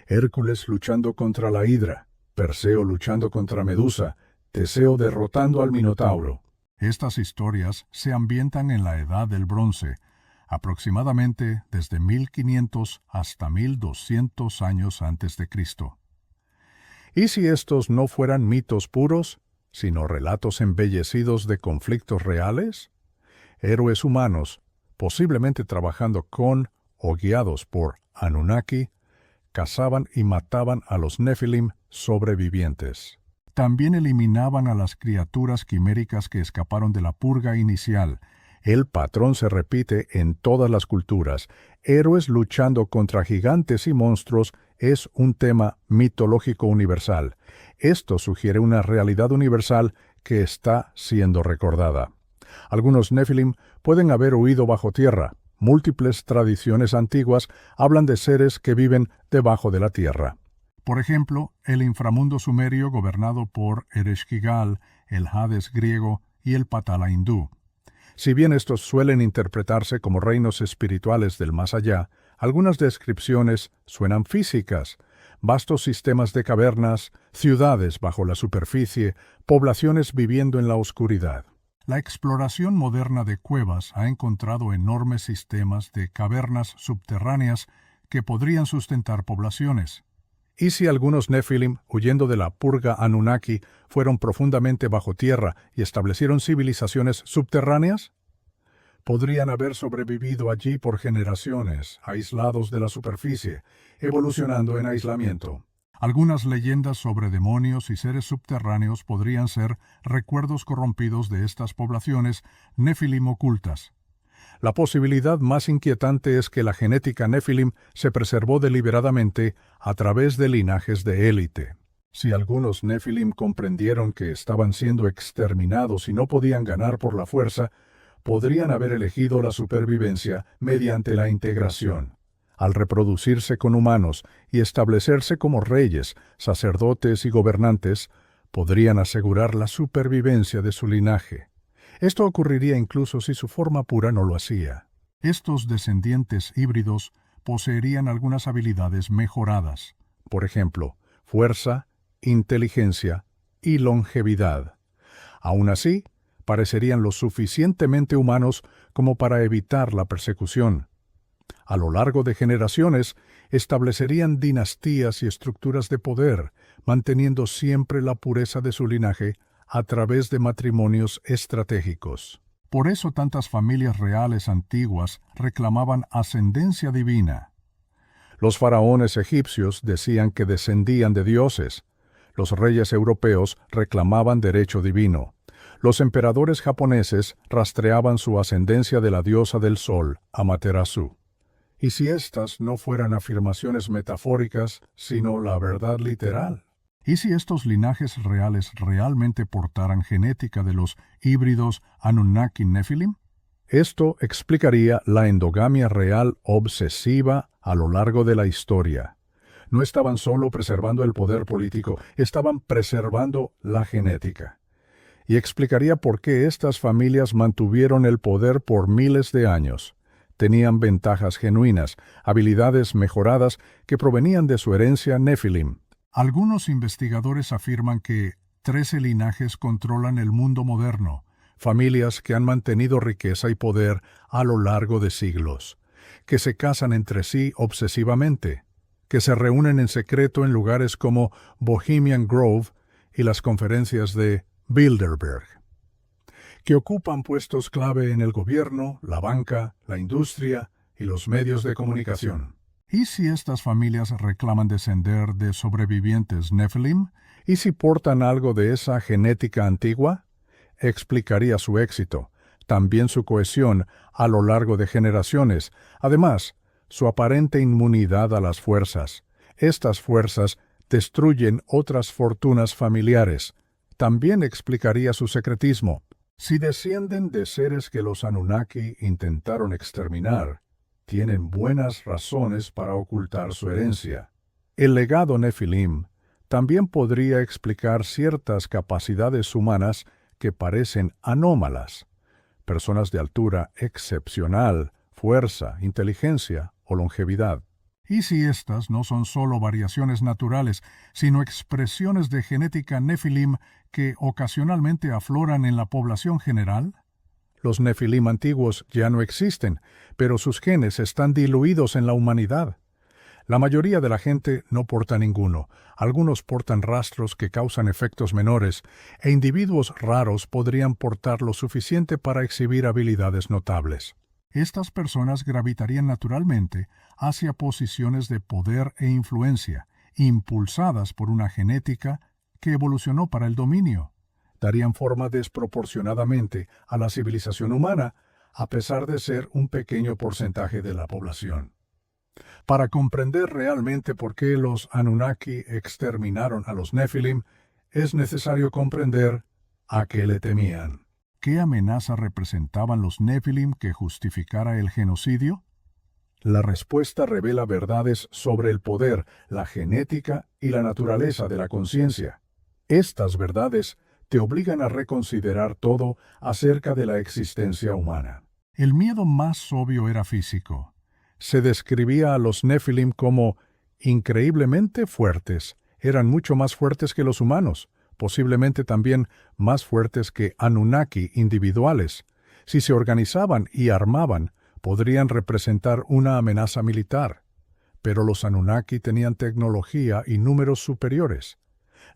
Hércules luchando contra la Hidra, Perseo luchando contra Medusa, Teseo derrotando al Minotauro. Estas historias se ambientan en la Edad del Bronce, aproximadamente desde 1500 hasta 1200 años antes de Cristo. ¿Y si estos no fueran mitos puros, sino relatos embellecidos de conflictos reales? Héroes humanos, posiblemente trabajando con o guiados por Anunnaki, cazaban y mataban a los Nefilim sobrevivientes. También eliminaban a las criaturas quiméricas que escaparon de la purga inicial. El patrón se repite en todas las culturas. Héroes luchando contra gigantes y monstruos es un tema mitológico universal. Esto sugiere una realidad universal que está siendo recordada. Algunos Nefilim pueden haber huido bajo tierra. Múltiples tradiciones antiguas hablan de seres que viven debajo de la tierra. Por ejemplo, el inframundo sumerio gobernado por Ereshkigal, el Hades griego y el Patala hindú. Si bien estos suelen interpretarse como reinos espirituales del más allá, algunas descripciones suenan físicas: vastos sistemas de cavernas, ciudades bajo la superficie, poblaciones viviendo en la oscuridad. La exploración moderna de cuevas ha encontrado enormes sistemas de cavernas subterráneas que podrían sustentar poblaciones. ¿Y si algunos Nefilim, huyendo de la purga Anunnaki, fueron profundamente bajo tierra y establecieron civilizaciones subterráneas? Podrían haber sobrevivido allí por generaciones, aislados de la superficie, evolucionando en aislamiento. Algunas leyendas sobre demonios y seres subterráneos podrían ser recuerdos corrompidos de estas poblaciones Nefilim ocultas. La posibilidad más inquietante es que la genética Nefilim se preservó deliberadamente a través de linajes de élite. Si algunos Nefilim comprendieron que estaban siendo exterminados y no podían ganar por la fuerza, podrían haber elegido la supervivencia mediante la integración. Al reproducirse con humanos y establecerse como reyes, sacerdotes y gobernantes, podrían asegurar la supervivencia de su linaje. Esto ocurriría incluso si su forma pura no lo hacía. Estos descendientes híbridos poseerían algunas habilidades mejoradas, por ejemplo, fuerza, inteligencia y longevidad. Aún así, parecerían lo suficientemente humanos como para evitar la persecución. A lo largo de generaciones, establecerían dinastías y estructuras de poder, manteniendo siempre la pureza de su linaje a través de matrimonios estratégicos. Por eso tantas familias reales antiguas reclamaban ascendencia divina. Los faraones egipcios decían que descendían de dioses. Los reyes europeos reclamaban derecho divino. Los emperadores japoneses rastreaban su ascendencia de la diosa del sol, Amaterasu. ¿Y si estas no fueran afirmaciones metafóricas, sino la verdad literal? ¿Y si estos linajes reales realmente portaran genética de los híbridos Anunnaki-Nefilim? Esto explicaría la endogamia real obsesiva a lo largo de la historia. No estaban solo preservando el poder político, estaban preservando la genética. Y explicaría por qué estas familias mantuvieron el poder por miles de años. Tenían ventajas genuinas, habilidades mejoradas que provenían de su herencia Nefilim. Algunos investigadores afirman que 13 linajes controlan el mundo moderno, familias que han mantenido riqueza y poder a lo largo de siglos, que se casan entre sí obsesivamente, que se reúnen en secreto en lugares como Bohemian Grove y las conferencias de Bilderberg, que ocupan puestos clave en el gobierno, la banca, la industria y los medios de comunicación. ¿Y si estas familias reclaman descender de sobrevivientes Nephilim? ¿Y si portan algo de esa genética antigua? Explicaría su éxito, también su cohesión a lo largo de generaciones, además, su aparente inmunidad a las fuerzas. Estas fuerzas destruyen otras fortunas familiares. También explicaría su secretismo. Si descienden de seres que los Anunnaki intentaron exterminar, tienen buenas razones para ocultar su herencia. El legado Nefilim también podría explicar ciertas capacidades humanas que parecen anómalas. Personas de altura excepcional, fuerza, inteligencia o longevidad. ¿Y si estas no son solo variaciones naturales, sino expresiones de genética Nefilim que ocasionalmente afloran en la población general? Los Nefilim antiguos ya no existen, pero sus genes están diluidos en la humanidad. La mayoría de la gente no porta ninguno, algunos portan rastros que causan efectos menores, e individuos raros podrían portar lo suficiente para exhibir habilidades notables. Estas personas gravitarían naturalmente hacia posiciones de poder e influencia, impulsadas por una genética que evolucionó para el dominio. Darían forma desproporcionadamente a la civilización humana, a pesar de ser un pequeño porcentaje de la población. Para comprender realmente por qué los Anunnaki exterminaron a los Nephilim, es necesario comprender a qué le temían. ¿Qué amenaza representaban los Nephilim que justificara el genocidio? La respuesta revela verdades sobre el poder, la genética y la naturaleza de la conciencia. Estas verdades te obligan a reconsiderar todo acerca de la existencia humana. El miedo más obvio era físico. Se describía a los Nephilim como increíblemente fuertes. Eran mucho más fuertes que los humanos, posiblemente también más fuertes que Anunnaki individuales. Si se organizaban y armaban, podrían representar una amenaza militar. Pero los Anunnaki tenían tecnología y números superiores.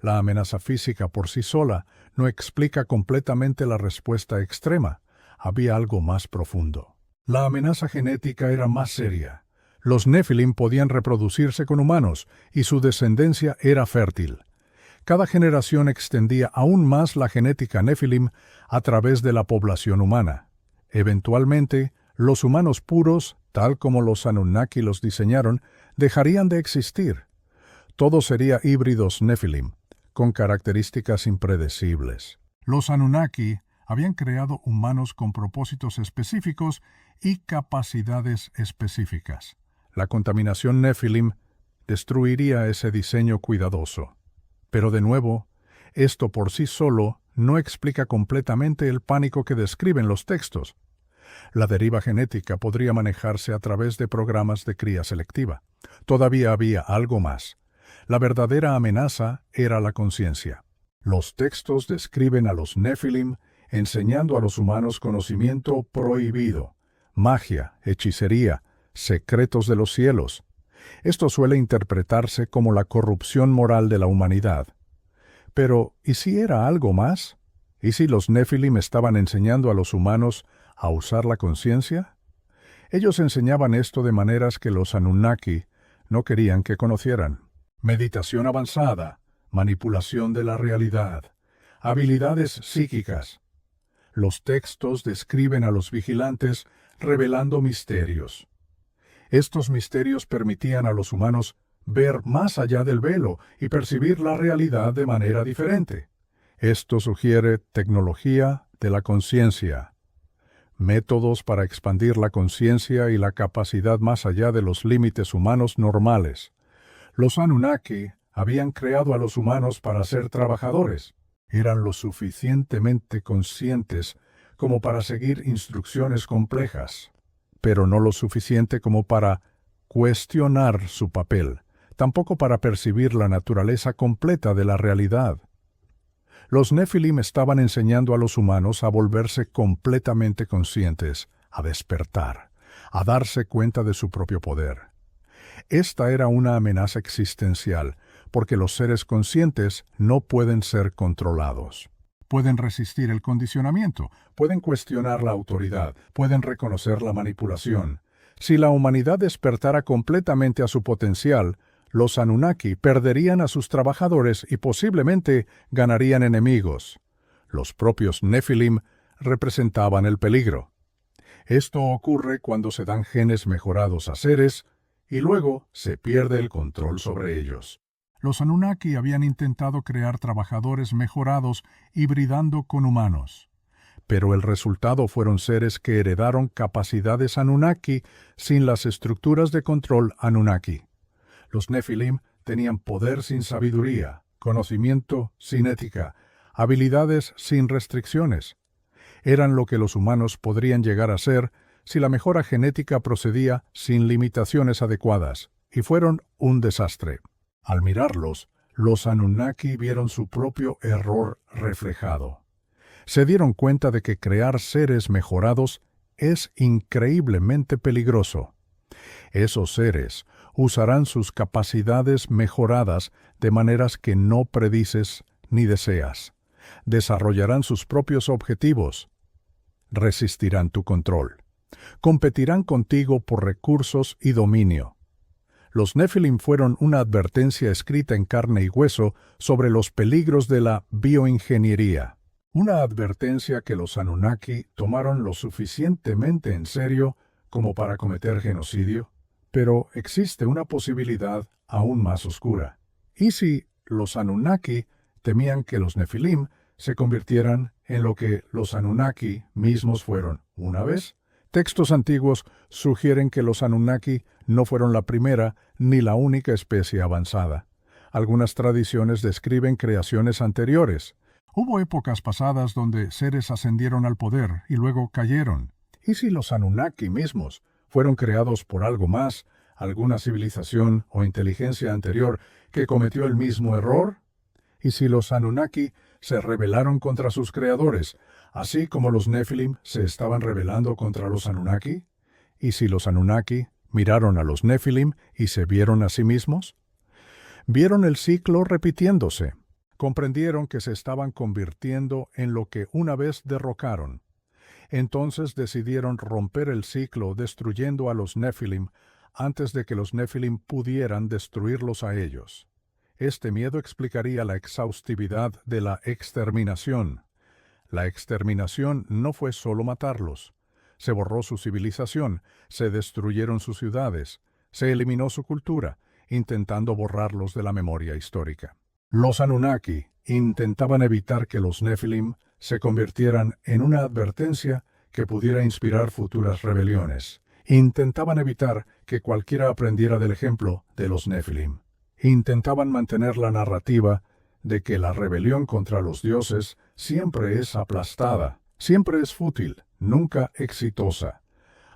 La amenaza física por sí sola no explica completamente la respuesta extrema. Había algo más profundo. La amenaza genética era más seria. Los Nephilim podían reproducirse con humanos y su descendencia era fértil. Cada generación extendía aún más la genética Nephilim a través de la población humana. Eventualmente, los humanos puros, tal como los Anunnaki los diseñaron, dejarían de existir. Todo sería híbridos Nephilim, con características impredecibles. Los Anunnaki habían creado humanos con propósitos específicos y capacidades específicas. La contaminación Nephilim destruiría ese diseño cuidadoso. Pero de nuevo, esto por sí solo no explica completamente el pánico que describen los textos. La deriva genética podría manejarse a través de programas de cría selectiva. Todavía había algo más. La verdadera amenaza era la conciencia. Los textos describen a los Nephilim enseñando a los humanos conocimiento prohibido, magia, hechicería, secretos de los cielos. Esto suele interpretarse como la corrupción moral de la humanidad. Pero, ¿y si era algo más? ¿Y si los Nephilim estaban enseñando a los humanos a usar la conciencia? Ellos enseñaban esto de maneras que los Anunnaki no querían que conocieran. Meditación avanzada, manipulación de la realidad, habilidades psíquicas. Los textos describen a los vigilantes revelando misterios. Estos misterios permitían a los humanos ver más allá del velo y percibir la realidad de manera diferente. Esto sugiere tecnología de la conciencia, métodos para expandir la conciencia y la capacidad más allá de los límites humanos normales. Los Anunnaki habían creado a los humanos para ser trabajadores. Eran lo suficientemente conscientes como para seguir instrucciones complejas, pero no lo suficiente como para cuestionar su papel, tampoco para percibir la naturaleza completa de la realidad. Los Nephilim estaban enseñando a los humanos a volverse completamente conscientes, a despertar, a darse cuenta de su propio poder. Esta era una amenaza existencial, porque los seres conscientes no pueden ser controlados. Pueden resistir el condicionamiento, pueden cuestionar la autoridad, pueden reconocer la manipulación. Si la humanidad despertara completamente a su potencial, los Anunnaki perderían a sus trabajadores y posiblemente ganarían enemigos. Los propios Nefilim representaban el peligro. Esto ocurre cuando se dan genes mejorados a seres y luego se pierde el control sobre ellos. Los Anunnaki habían intentado crear trabajadores mejorados hibridando con humanos. Pero el resultado fueron seres que heredaron capacidades Anunnaki sin las estructuras de control Anunnaki. Los Nefilim tenían poder sin sabiduría, conocimiento sin ética, habilidades sin restricciones. Eran lo que los humanos podrían llegar a ser si la mejora genética procedía sin limitaciones adecuadas, y fueron un desastre. Al mirarlos, los Anunnaki vieron su propio error reflejado. Se dieron cuenta de que crear seres mejorados es increíblemente peligroso. Esos seres usarán sus capacidades mejoradas de maneras que no predices ni deseas. Desarrollarán sus propios objetivos. Resistirán tu control. Competirán contigo por recursos y dominio. Los Nefilim fueron una advertencia escrita en carne y hueso sobre los peligros de la bioingeniería. Una advertencia que los Anunnaki tomaron lo suficientemente en serio como para cometer genocidio. Pero existe una posibilidad aún más oscura. ¿Y si los Anunnaki temían que los Nefilim se convirtieran en lo que los Anunnaki mismos fueron una vez? Textos antiguos sugieren que los Anunnaki no fueron la primera ni la única especie avanzada. Algunas tradiciones describen creaciones anteriores. Hubo épocas pasadas donde seres ascendieron al poder y luego cayeron. ¿Y si los Anunnaki mismos fueron creados por algo más, alguna civilización o inteligencia anterior que cometió el mismo error? ¿Y si los Anunnaki se rebelaron contra sus creadores, así como los Nefilim se estaban rebelando contra los Anunnaki? ¿Y si los Anunnaki miraron a los Nefilim y se vieron a sí mismos? Vieron el ciclo repitiéndose. Comprendieron que se estaban convirtiendo en lo que una vez derrocaron. Entonces decidieron romper el ciclo destruyendo a los Nefilim antes de que los Nefilim pudieran destruirlos a ellos. Este miedo explicaría la exhaustividad de la exterminación. La exterminación no fue solo matarlos. Se borró su civilización, se destruyeron sus ciudades, se eliminó su cultura, intentando borrarlos de la memoria histórica. Los Anunnaki intentaban evitar que los Nefilim se convirtieran en una advertencia que pudiera inspirar futuras rebeliones. Intentaban evitar que cualquiera aprendiera del ejemplo de los Nefilim. Intentaban mantener la narrativa de que la rebelión contra los dioses siempre es aplastada, siempre es fútil, nunca exitosa.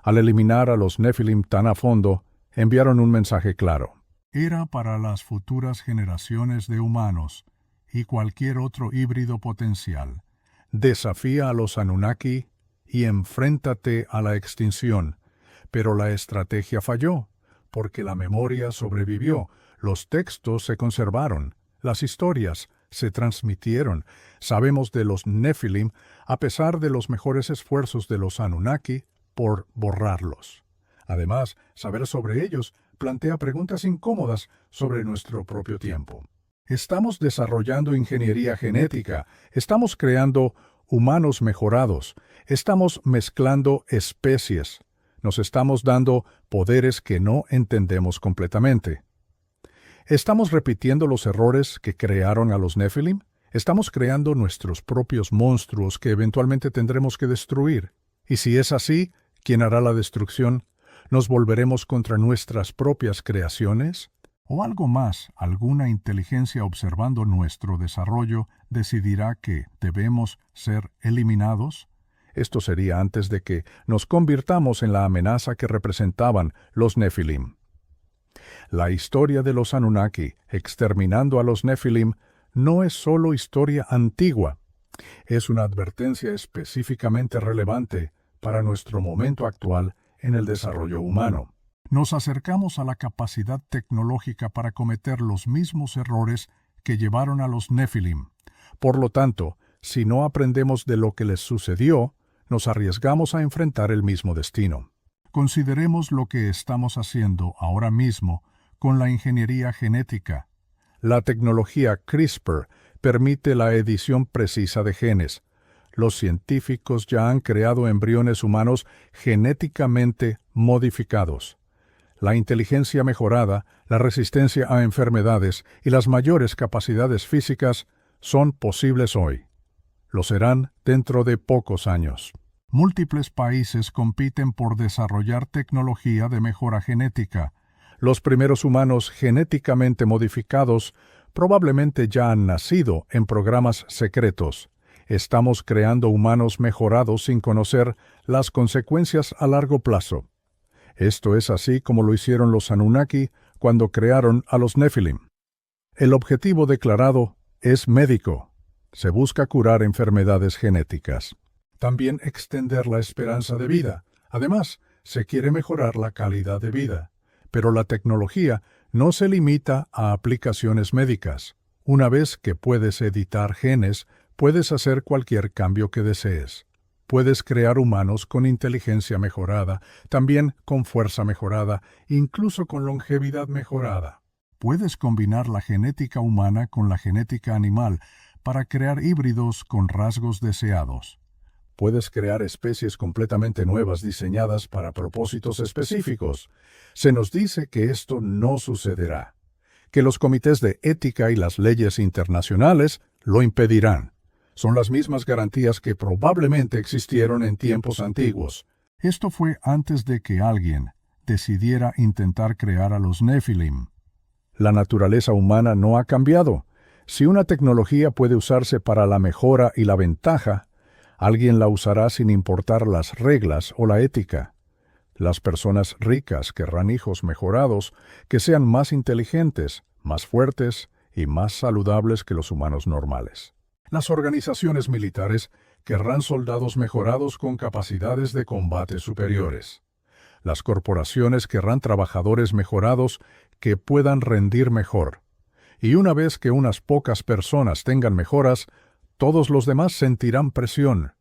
Al eliminar a los Nefilim tan a fondo, enviaron un mensaje claro. Era para las futuras generaciones de humanos y cualquier otro híbrido potencial. Desafía a los Anunnaki y enfréntate a la extinción. Pero la estrategia falló, porque la memoria sobrevivió, los textos se conservaron, las historias se transmitieron. Sabemos de los Nefilim a pesar de los mejores esfuerzos de los Anunnaki por borrarlos. Además, saber sobre ellos plantea preguntas incómodas sobre nuestro propio tiempo. Estamos desarrollando ingeniería genética, estamos creando humanos mejorados, estamos mezclando especies, nos estamos dando poderes que no entendemos completamente. ¿Estamos repitiendo los errores que crearon a los Nefilim? ¿Estamos creando nuestros propios monstruos que eventualmente tendremos que destruir? Y si es así, ¿quién hará la destrucción? ¿Nos volveremos contra nuestras propias creaciones? ¿O algo más, alguna inteligencia observando nuestro desarrollo decidirá que debemos ser eliminados? Esto sería antes de que nos convirtamos en la amenaza que representaban los Nefilim. La historia de los Anunnaki exterminando a los Nefilim no es solo historia antigua, es una advertencia específicamente relevante para nuestro momento actual en el desarrollo humano. Nos acercamos a la capacidad tecnológica para cometer los mismos errores que llevaron a los Nefilim. Por lo tanto, si no aprendemos de lo que les sucedió, nos arriesgamos a enfrentar el mismo destino. Consideremos lo que estamos haciendo ahora mismo con la ingeniería genética. La tecnología CRISPR permite la edición precisa de genes. Los científicos ya han creado embriones humanos genéticamente modificados. La inteligencia mejorada, la resistencia a enfermedades y las mayores capacidades físicas son posibles hoy. Lo serán dentro de pocos años. Múltiples países compiten por desarrollar tecnología de mejora genética. Los primeros humanos genéticamente modificados probablemente ya han nacido en programas secretos. Estamos creando humanos mejorados sin conocer las consecuencias a largo plazo. Esto es así como lo hicieron los Anunnaki cuando crearon a los Nephilim. El objetivo declarado es médico. Se busca curar enfermedades genéticas. También extender la esperanza de vida. Además, se quiere mejorar la calidad de vida. Pero la tecnología no se limita a aplicaciones médicas. Una vez que puedes editar genes, puedes hacer cualquier cambio que desees. Puedes crear humanos con inteligencia mejorada, también con fuerza mejorada, incluso con longevidad mejorada. Puedes combinar la genética humana con la genética animal para crear híbridos con rasgos deseados. Puedes crear especies completamente nuevas diseñadas para propósitos específicos. Se nos dice que esto no sucederá, que los comités de ética y las leyes internacionales lo impedirán. Son las mismas garantías que probablemente existieron en tiempos antiguos. Esto fue antes de que alguien decidiera intentar crear a los Nephilim. La naturaleza humana no ha cambiado. Si una tecnología puede usarse para la mejora y la ventaja, alguien la usará sin importar las reglas o la ética. Las personas ricas querrán hijos mejorados que sean más inteligentes, más fuertes y más saludables que los humanos normales. Las organizaciones militares querrán soldados mejorados con capacidades de combate superiores. Las corporaciones querrán trabajadores mejorados que puedan rendir mejor. Y una vez que unas pocas personas tengan mejoras, todos los demás sentirán presión.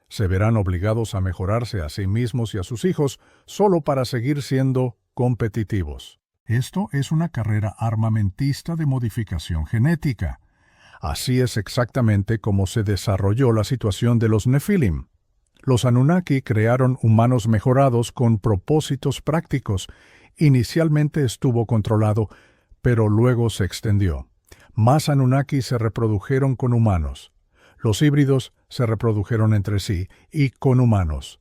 Se verán obligados a mejorarse a sí mismos y a sus hijos solo para seguir siendo competitivos. Esto es una carrera armamentista de modificación genética. Así es exactamente como se desarrolló la situación de los Nephilim. Los Anunnaki crearon humanos mejorados con propósitos prácticos. Inicialmente estuvo controlado, pero luego se extendió. Más Anunnaki se reprodujeron con humanos. Los híbridos se reprodujeron entre sí y con humanos.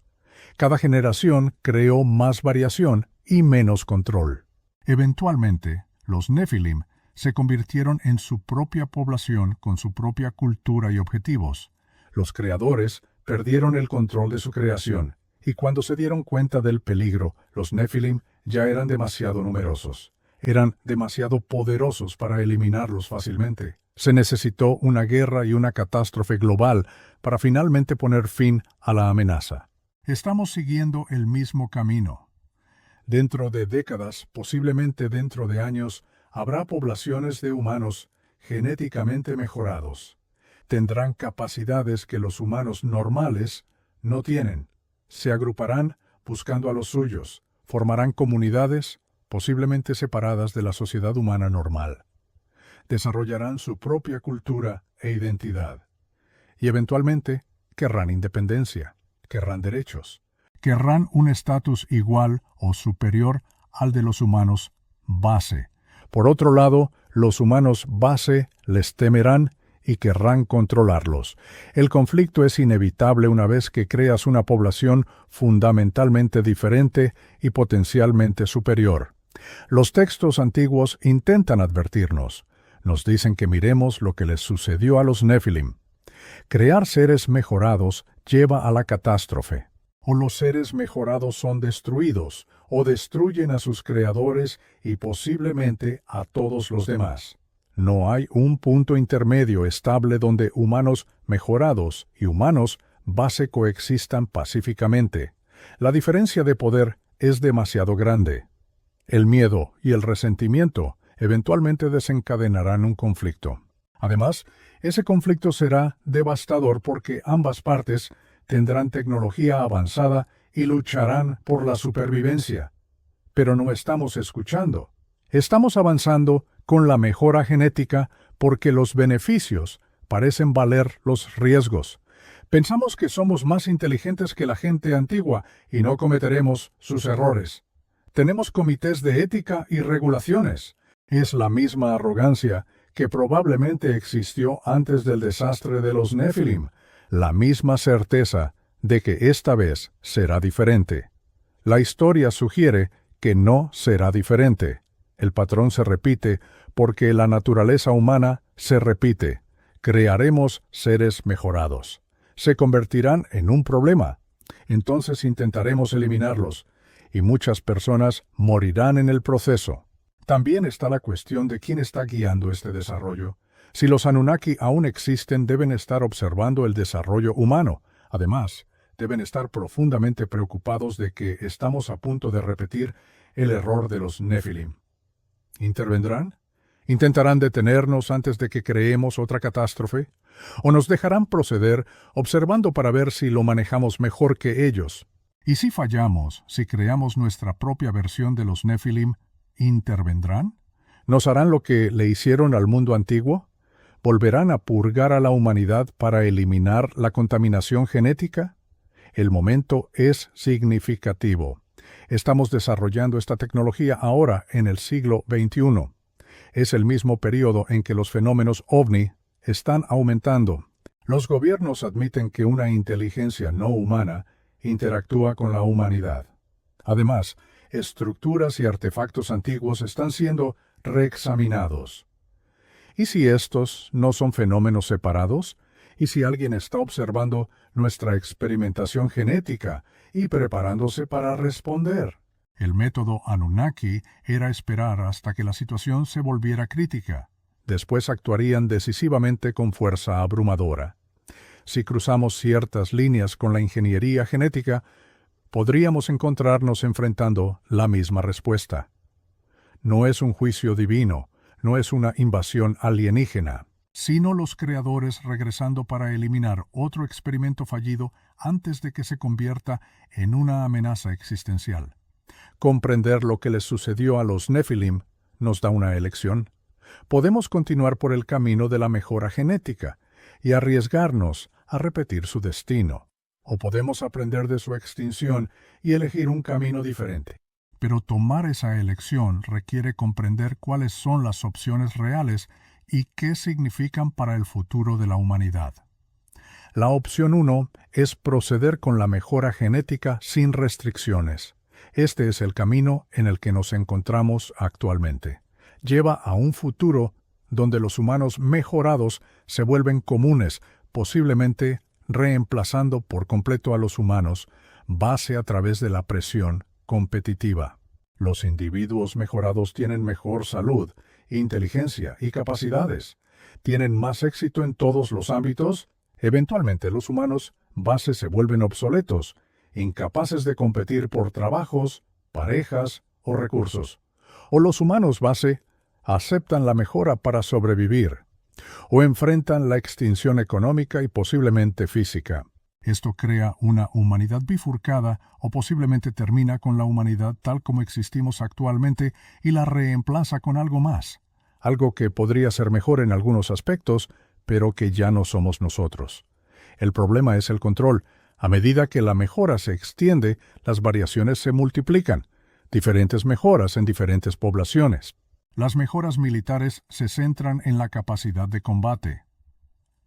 Cada generación creó más variación y menos control. Eventualmente, los Nephilim se convirtieron en su propia población con su propia cultura y objetivos. Los creadores perdieron el control de su creación, y cuando se dieron cuenta del peligro, los Nephilim ya eran demasiado numerosos. Eran demasiado poderosos para eliminarlos fácilmente. Se necesitó una guerra y una catástrofe global para finalmente poner fin a la amenaza. Estamos siguiendo el mismo camino. Dentro de décadas, posiblemente dentro de años, habrá poblaciones de humanos genéticamente mejorados. Tendrán capacidades que los humanos normales no tienen. Se agruparán buscando a los suyos, formarán comunidades posiblemente separadas de la sociedad humana normal. Desarrollarán su propia cultura e identidad. Y eventualmente querrán independencia, querrán derechos, querrán un estatus igual o superior al de los humanos base. Por otro lado, los humanos base les temerán y querrán controlarlos. El conflicto es inevitable una vez que creas una población fundamentalmente diferente y potencialmente superior. Los textos antiguos intentan advertirnos. Nos dicen que miremos lo que les sucedió a los Nephilim. Crear seres mejorados lleva a la catástrofe. O los seres mejorados son destruidos, o destruyen a sus creadores y posiblemente a todos los demás. No hay un punto intermedio estable donde humanos mejorados y humanos base coexistan pacíficamente. La diferencia de poder es demasiado grande. El miedo y el resentimiento eventualmente desencadenarán un conflicto. Además, ese conflicto será devastador porque ambas partes tendrán tecnología avanzada y lucharán por la supervivencia. Pero no estamos escuchando. Estamos avanzando con la mejora genética porque los beneficios parecen valer los riesgos. Pensamos que somos más inteligentes que la gente antigua y no cometeremos sus errores. Tenemos comités de ética y regulaciones. Es la misma arrogancia que probablemente existió antes del desastre de los Nefilim, la misma certeza de que esta vez será diferente. La historia sugiere que no será diferente. El patrón se repite porque la naturaleza humana se repite. Crearemos seres mejorados. Se convertirán en un problema. Entonces intentaremos eliminarlos, y muchas personas morirán en el proceso. También está la cuestión de quién está guiando este desarrollo. Si los Anunnaki aún existen, deben estar observando el desarrollo humano. Además, deben estar profundamente preocupados de que estamos a punto de repetir el error de los Nefilim. ¿Intervendrán? ¿Intentarán detenernos antes de que creemos otra catástrofe? ¿O nos dejarán proceder observando para ver si lo manejamos mejor que ellos? Y si fallamos, si creamos nuestra propia versión de los Nefilim, ¿intervendrán? ¿Nos harán lo que le hicieron al mundo antiguo? ¿Volverán a purgar a la humanidad para eliminar la contaminación genética? El momento es significativo. Estamos desarrollando esta tecnología ahora en el siglo XXI. Es el mismo periodo en que los fenómenos OVNI están aumentando. Los gobiernos admiten que una inteligencia no humana interactúa con la humanidad. Además, estructuras y artefactos antiguos están siendo reexaminados. ¿Y si estos no son fenómenos separados? ¿Y si alguien está observando nuestra experimentación genética y preparándose para responder? El método Anunnaki era esperar hasta que la situación se volviera crítica. Después actuarían decisivamente con fuerza abrumadora. Si cruzamos ciertas líneas con la ingeniería genética, podríamos encontrarnos enfrentando la misma respuesta. No es un juicio divino, no es una invasión alienígena, sino los creadores regresando para eliminar otro experimento fallido antes de que se convierta en una amenaza existencial. Comprender lo que les sucedió a los Nefilim nos da una elección. Podemos continuar por el camino de la mejora genética y arriesgarnos a repetir su destino, o podemos aprender de su extinción y elegir un camino diferente. Pero tomar esa elección requiere comprender cuáles son las opciones reales y qué significan para el futuro de la humanidad. La opción 1 es proceder con la mejora genética sin restricciones. Este es el camino en el que nos encontramos actualmente. Lleva a un futuro donde los humanos mejorados se vuelven comunes, posiblemente reemplazando por completo a los humanos, base a través de la presión competitiva. Los individuos mejorados tienen mejor salud, inteligencia y capacidades. Tienen más éxito en todos los ámbitos. Eventualmente los humanos base se vuelven obsoletos, incapaces de competir por trabajos, parejas o recursos. O los humanos base aceptan la mejora para sobrevivir, o enfrentan la extinción económica y posiblemente física. Esto crea una humanidad bifurcada o posiblemente termina con la humanidad tal como existimos actualmente y la reemplaza con algo más, algo que podría ser mejor en algunos aspectos, pero que ya no somos nosotros. El problema es el control. A medida que la mejora se extiende, las variaciones se multiplican, diferentes mejoras en diferentes poblaciones. Las mejoras militares se centran en la capacidad de combate.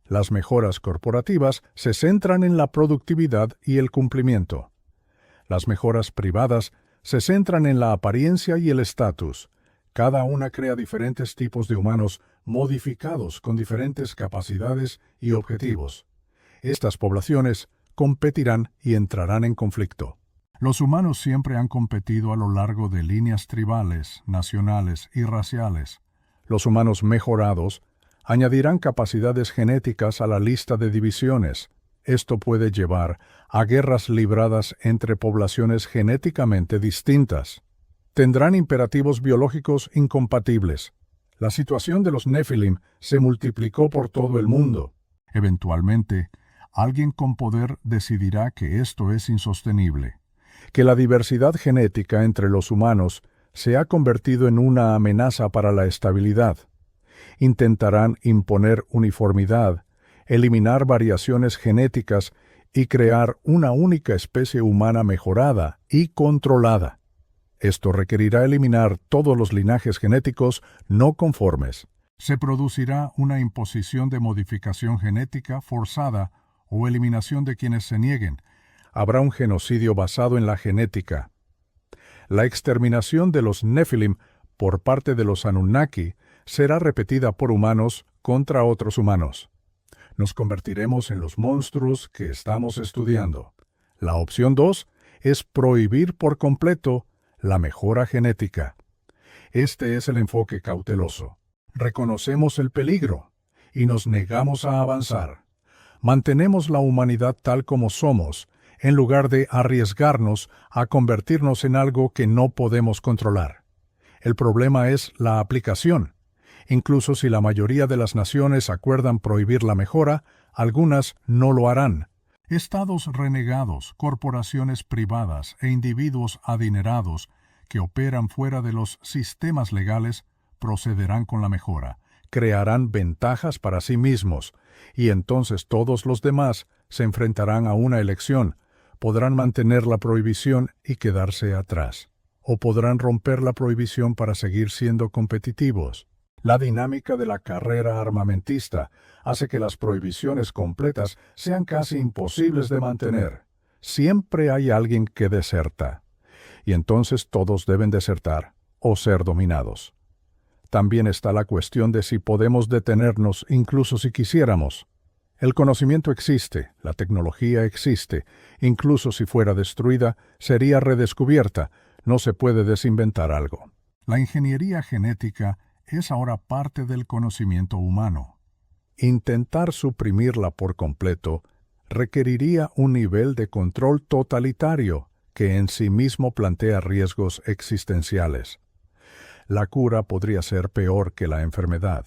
Las mejoras corporativas se centran en la productividad y el cumplimiento. Las mejoras privadas se centran en la apariencia y el estatus. Cada una crea diferentes tipos de humanos modificados con diferentes capacidades y objetivos. Estas poblaciones competirán y entrarán en conflicto. Los humanos siempre han competido a lo largo de líneas tribales, nacionales y raciales. Los humanos mejorados añadirán capacidades genéticas a la lista de divisiones. Esto puede llevar a guerras libradas entre poblaciones genéticamente distintas. Tendrán imperativos biológicos incompatibles. La situación de los Nefilim se multiplicó por todo el mundo. Eventualmente, alguien con poder decidirá que esto es insostenible. que la diversidad genética entre los humanos se ha convertido en una amenaza para la estabilidad. Intentarán imponer uniformidad, eliminar variaciones genéticas y crear una única especie humana mejorada y controlada. Esto requerirá eliminar todos los linajes genéticos no conformes. Se producirá una imposición de modificación genética forzada o eliminación de quienes se nieguen. Habrá un genocidio basado en la genética. La exterminación de los Nephilim por parte de los Anunnaki será repetida por humanos contra otros humanos. Nos convertiremos en los monstruos que estamos estudiando. La opción 2 es prohibir por completo la mejora genética. Este es el enfoque cauteloso. Reconocemos el peligro y nos negamos a avanzar. Mantenemos la humanidad tal como somos, en lugar de arriesgarnos a convertirnos en algo que no podemos controlar. El problema es la aplicación. Incluso si la mayoría de las naciones acuerdan prohibir la mejora, algunas no lo harán. Estados renegados, corporaciones privadas e individuos adinerados que operan fuera de los sistemas legales procederán con la mejora, crearán ventajas para sí mismos, y entonces todos los demás se enfrentarán a una elección. Podrán mantener la prohibición y quedarse atrás, o podrán romper la prohibición para seguir siendo competitivos. La dinámica de la carrera armamentista hace que las prohibiciones completas sean casi imposibles de mantener. Siempre hay alguien que deserta, y entonces todos deben desertar o ser dominados. También está la cuestión de si podemos detenernos incluso si quisiéramos. El conocimiento existe, la tecnología existe, incluso si fuera destruida, sería redescubierta, no se puede desinventar algo. La ingeniería genética es ahora parte del conocimiento humano. Intentar suprimirla por completo requeriría un nivel de control totalitario que en sí mismo plantea riesgos existenciales. La cura podría ser peor que la enfermedad.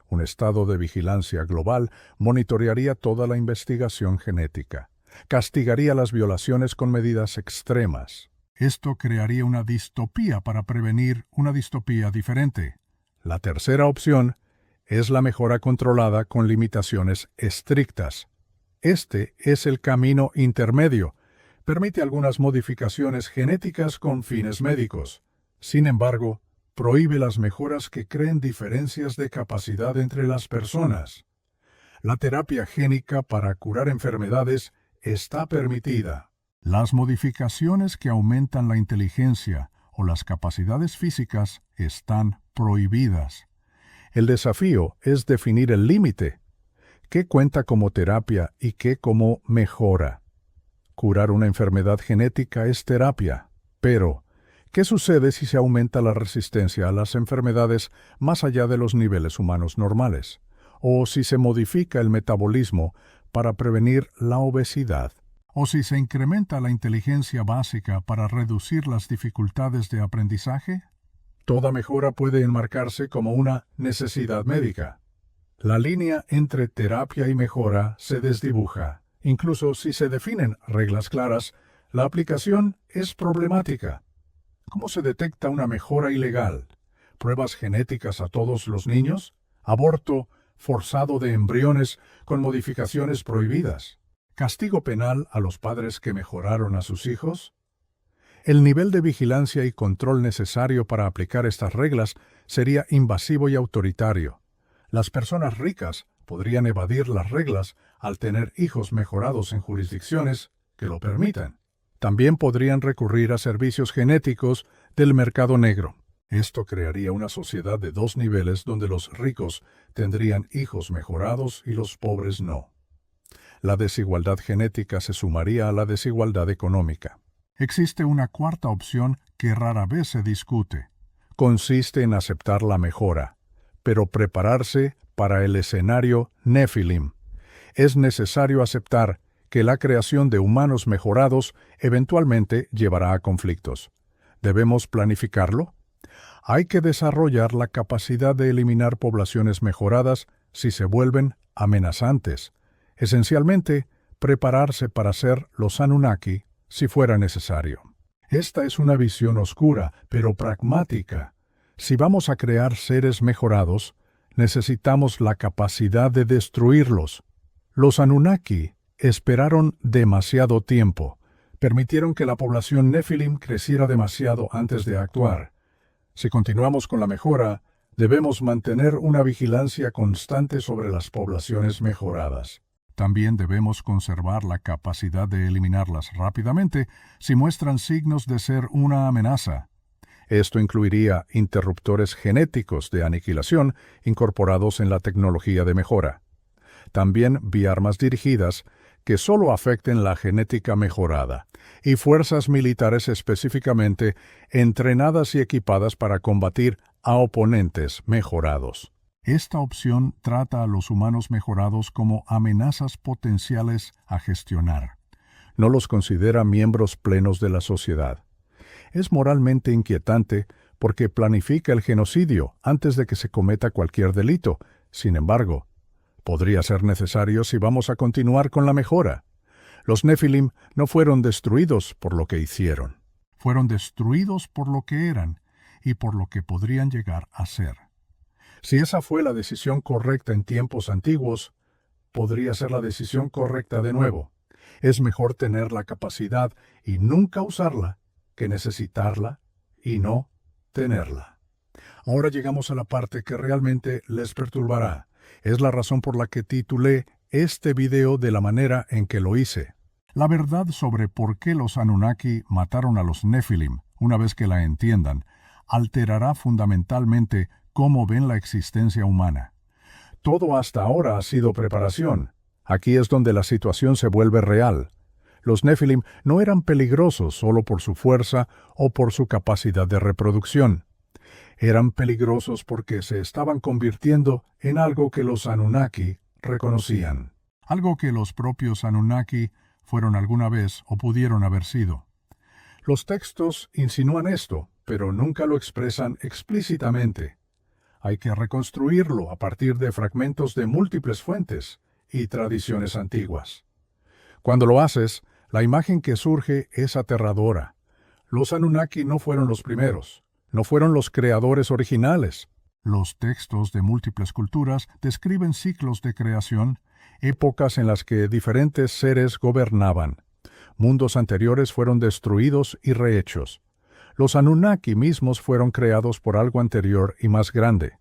Un estado de vigilancia global monitorearía toda la investigación genética, castigaría las violaciones con medidas extremas. Esto crearía una distopía para prevenir una distopía diferente. La tercera opción es la mejora controlada con limitaciones estrictas. Este es el camino intermedio. Permite algunas modificaciones genéticas con fines médicos. Sin embargo, prohíbe las mejoras que creen diferencias de capacidad entre las personas. La terapia génica para curar enfermedades está permitida. Las modificaciones que aumentan la inteligencia o las capacidades físicas están prohibidas. El desafío es definir el límite. ¿Qué cuenta como terapia y qué como mejora? Curar una enfermedad genética es terapia, pero ¿qué sucede si se aumenta la resistencia a las enfermedades más allá de los niveles humanos normales? ¿O si se modifica el metabolismo para prevenir la obesidad? ¿O si se incrementa la inteligencia básica para reducir las dificultades de aprendizaje? Toda mejora puede enmarcarse como una necesidad médica. La línea entre terapia y mejora se desdibuja. Incluso si se definen reglas claras, la aplicación es problemática. ¿Cómo se detecta una mejora ilegal? ¿Pruebas genéticas a todos los niños? ¿Aborto forzado de embriones con modificaciones prohibidas? ¿Castigo penal a los padres que mejoraron a sus hijos? El nivel de vigilancia y control necesario para aplicar estas reglas sería invasivo y autoritario. Las personas ricas podrían evadir las reglas al tener hijos mejorados en jurisdicciones que lo permitan. También podrían recurrir a servicios genéticos del mercado negro. Esto crearía una sociedad de dos niveles donde los ricos tendrían hijos mejorados y los pobres no. La desigualdad genética se sumaría a la desigualdad económica. Existe una cuarta opción que rara vez se discute. Consiste en aceptar la mejora, pero prepararse para el escenario Nephilim. Es necesario aceptar que la creación de humanos mejorados eventualmente llevará a conflictos. ¿Debemos planificarlo? Hay que desarrollar la capacidad de eliminar poblaciones mejoradas si se vuelven amenazantes. Esencialmente, prepararse para ser los Anunnaki si fuera necesario. Esta es una visión oscura, pero pragmática. Si vamos a crear seres mejorados, necesitamos la capacidad de destruirlos. Los Anunnaki esperaron demasiado tiempo. Permitieron que la población Nephilim creciera demasiado antes de actuar. Si continuamos con la mejora, debemos mantener una vigilancia constante sobre las poblaciones mejoradas. También debemos conservar la capacidad de eliminarlas rápidamente si muestran signos de ser una amenaza. Esto incluiría interruptores genéticos de aniquilación incorporados en la tecnología de mejora. También biarmas dirigidas que solo afecten la genética mejorada, y fuerzas militares específicamente entrenadas y equipadas para combatir a oponentes mejorados. Esta opción trata a los humanos mejorados como amenazas potenciales a gestionar. No los considera miembros plenos de la sociedad. Es moralmente inquietante porque planifica el genocidio antes de que se cometa cualquier delito. Sin embargo, podría ser necesario si vamos a continuar con la mejora. Los Nephilim no fueron destruidos por lo que hicieron. Fueron destruidos por lo que eran y por lo que podrían llegar a ser. Si esa fue la decisión correcta en tiempos antiguos, podría ser la decisión correcta de nuevo. Es mejor tener la capacidad y nunca usarla que necesitarla y no tenerla. Ahora llegamos a la parte que realmente les perturbará. Es la razón por la que titulé este video de la manera en que lo hice. La verdad sobre por qué los Anunnaki mataron a los Nephilim, una vez que la entiendan, alterará fundamentalmente cómo ven la existencia humana. Todo hasta ahora ha sido preparación. Aquí es donde la situación se vuelve real. Los Nephilim no eran peligrosos solo por su fuerza o por su capacidad de reproducción. Eran peligrosos porque se estaban convirtiendo en algo que los Anunnaki reconocían. Algo que los propios Anunnaki fueron alguna vez o pudieron haber sido. Los textos insinúan esto, pero nunca lo expresan explícitamente. Hay que reconstruirlo a partir de fragmentos de múltiples fuentes y tradiciones antiguas. Cuando lo haces, la imagen que surge es aterradora. Los Anunnaki no fueron los primeros, no fueron los creadores originales. Los textos de múltiples culturas describen ciclos de creación, épocas en las que diferentes seres gobernaban. Mundos anteriores fueron destruidos y rehechos. Los Anunnaki mismos fueron creados por algo anterior y más grande.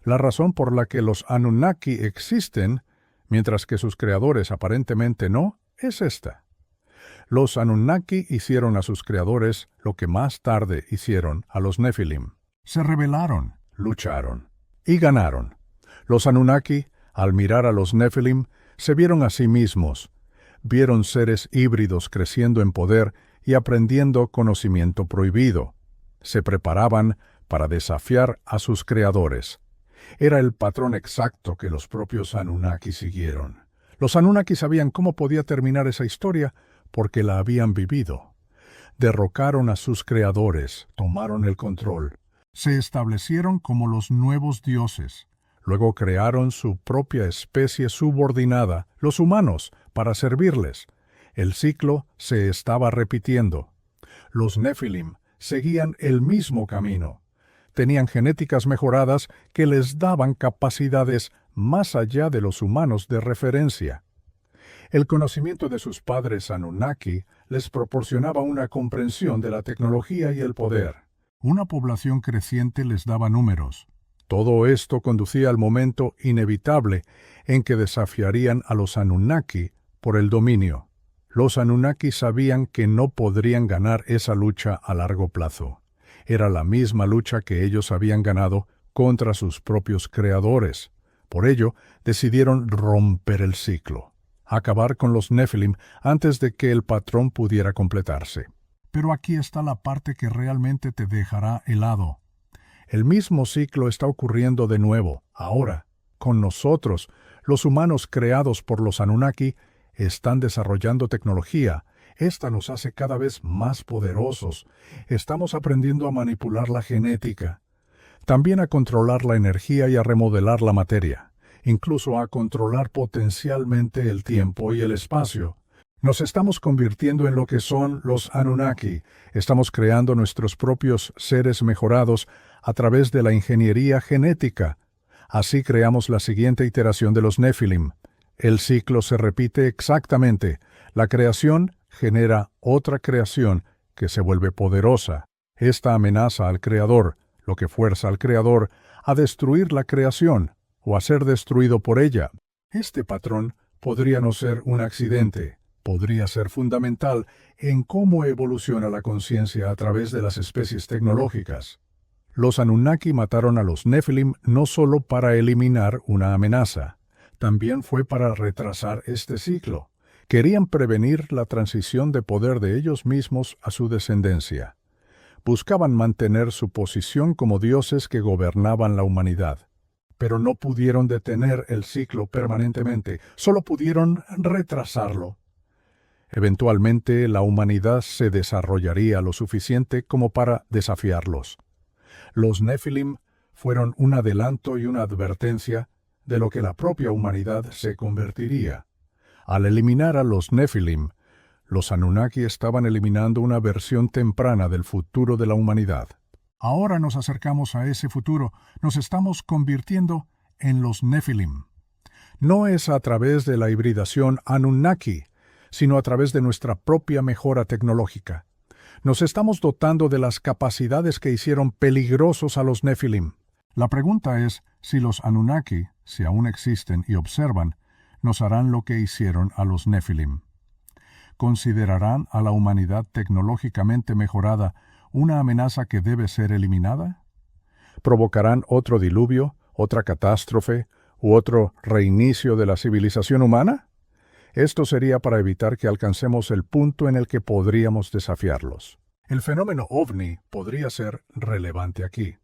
La razón por la que los Anunnaki existen, mientras que sus creadores aparentemente no, es esta. Los Anunnaki hicieron a sus creadores lo que más tarde hicieron a los Nephilim. Se rebelaron, lucharon y ganaron. Los Anunnaki, al mirar a los Nephilim, se vieron a sí mismos. Vieron seres híbridos creciendo en poder y aprendiendo conocimiento prohibido. Se preparaban para desafiar a sus creadores. Era el patrón exacto que los propios Anunnaki siguieron. Los Anunnaki sabían cómo podía terminar esa historia porque la habían vivido. Derrocaron a sus creadores, tomaron el control. Se establecieron como los nuevos dioses. Luego crearon su propia especie subordinada, los humanos, para servirles. El ciclo se estaba repitiendo. Los Nephilim seguían el mismo camino. Tenían genéticas mejoradas que les daban capacidades más allá de los humanos de referencia. El conocimiento de sus padres Anunnaki les proporcionaba una comprensión de la tecnología y el poder. Una población creciente les daba números. Todo esto conducía al momento inevitable en que desafiarían a los Anunnaki por el dominio. Los Anunnaki sabían que no podrían ganar esa lucha a largo plazo. Era la misma lucha que ellos habían ganado contra sus propios creadores. Por ello, decidieron romper el ciclo, acabar con los Nephilim antes de que el patrón pudiera completarse. Pero aquí está la parte que realmente te dejará helado. El mismo ciclo está ocurriendo de nuevo, ahora, con nosotros. Los humanos creados por los Anunnaki están desarrollando tecnología. Esta nos hace cada vez más poderosos. Estamos aprendiendo a manipular la genética, también a controlar la energía y a remodelar la materia, incluso a controlar potencialmente el tiempo y el espacio. Nos estamos convirtiendo en lo que son los Anunnaki. Estamos creando nuestros propios seres mejorados a través de la ingeniería genética. Así creamos la siguiente iteración de los Nephilim. El ciclo se repite exactamente. La creación genera otra creación que se vuelve poderosa. Esta amenaza al Creador, lo que fuerza al Creador a destruir la creación o a ser destruido por ella. Este patrón podría no ser un accidente. Podría ser fundamental en cómo evoluciona la conciencia a través de las especies tecnológicas. Los Anunnaki mataron a los Nephilim no solo para eliminar una amenaza, también fue para retrasar este ciclo. Querían prevenir la transición de poder de ellos mismos a su descendencia. Buscaban mantener su posición como dioses que gobernaban la humanidad. Pero no pudieron detener el ciclo permanentemente, solo pudieron retrasarlo. Eventualmente, la humanidad se desarrollaría lo suficiente como para desafiarlos. Los Nephilim fueron un adelanto y una advertencia de lo que la propia humanidad se convertiría. Al eliminar a los Nephilim, los Anunnaki estaban eliminando una versión temprana del futuro de la humanidad. Ahora nos acercamos a ese futuro, nos estamos convirtiendo en los Nephilim. No es a través de la hibridación Anunnaki, sino a través de nuestra propia mejora tecnológica. Nos estamos dotando de las capacidades que hicieron peligrosos a los Nephilim. La pregunta es si los Anunnaki, si aún existen y observan, nos harán lo que hicieron a los Nephilim. ¿Considerarán a la humanidad tecnológicamente mejorada una amenaza que debe ser eliminada? ¿Provocarán otro diluvio, otra catástrofe u otro reinicio de la civilización humana? Esto sería para evitar que alcancemos el punto en el que podríamos desafiarlos. El fenómeno ovni podría ser relevante aquí.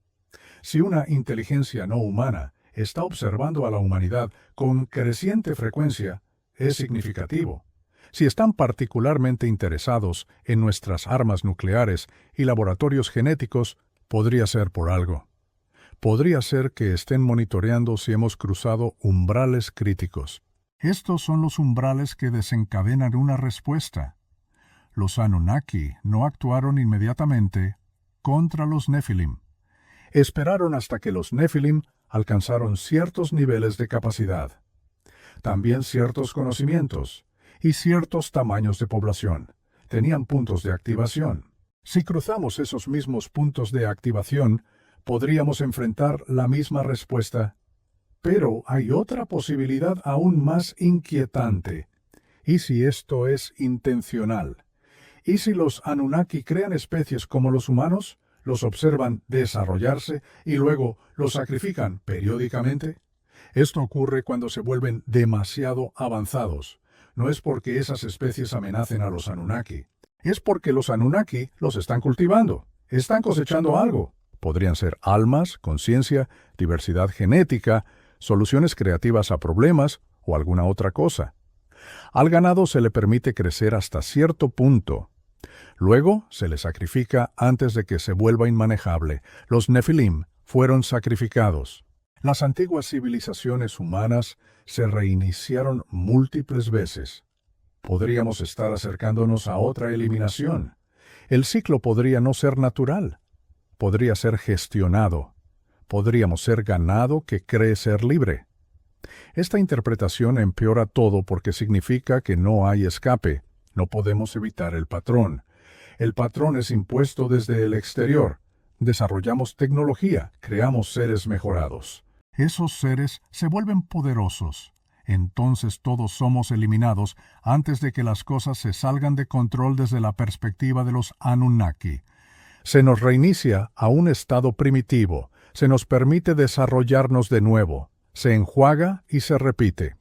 Si una inteligencia no humana está observando a la humanidad con creciente frecuencia, es significativo. Si están particularmente interesados en nuestras armas nucleares y laboratorios genéticos, podría ser por algo. Podría ser que estén monitoreando si hemos cruzado umbrales críticos. Estos son los umbrales que desencadenan una respuesta. Los Anunnaki no actuaron inmediatamente contra los Nephilim. Esperaron hasta que los Nephilim alcanzaron ciertos niveles de capacidad, también ciertos conocimientos y ciertos tamaños de población. Tenían puntos de activación. Si cruzamos esos mismos puntos de activación, podríamos enfrentar la misma respuesta. Pero hay otra posibilidad aún más inquietante. ¿Y si esto es intencional? ¿Y si los Anunnaki crean especies como los humanos, los observan desarrollarse y luego los sacrifican periódicamente? Esto ocurre cuando se vuelven demasiado avanzados. No es porque esas especies amenacen a los Anunnaki. Es porque los Anunnaki los están cultivando. Están cosechando algo. Podrían ser almas, conciencia, diversidad genética, soluciones creativas a problemas o alguna otra cosa. Al ganado se le permite crecer hasta cierto punto. Luego se le sacrifica antes de que se vuelva inmanejable. Los Nephilim fueron sacrificados. Las antiguas civilizaciones humanas se reiniciaron múltiples veces. Podríamos estar acercándonos a otra eliminación. El ciclo podría no ser natural. Podría ser gestionado. Podríamos ser ganado que cree ser libre. Esta interpretación empeora todo porque significa que no hay escape. No podemos evitar el patrón. El patrón es impuesto desde el exterior. Desarrollamos tecnología, creamos seres mejorados. Esos seres se vuelven poderosos. Entonces todos somos eliminados antes de que las cosas se salgan de control desde la perspectiva de los Anunnaki. Se nos reinicia a un estado primitivo. Se nos permite desarrollarnos de nuevo. Se enjuaga y se repite.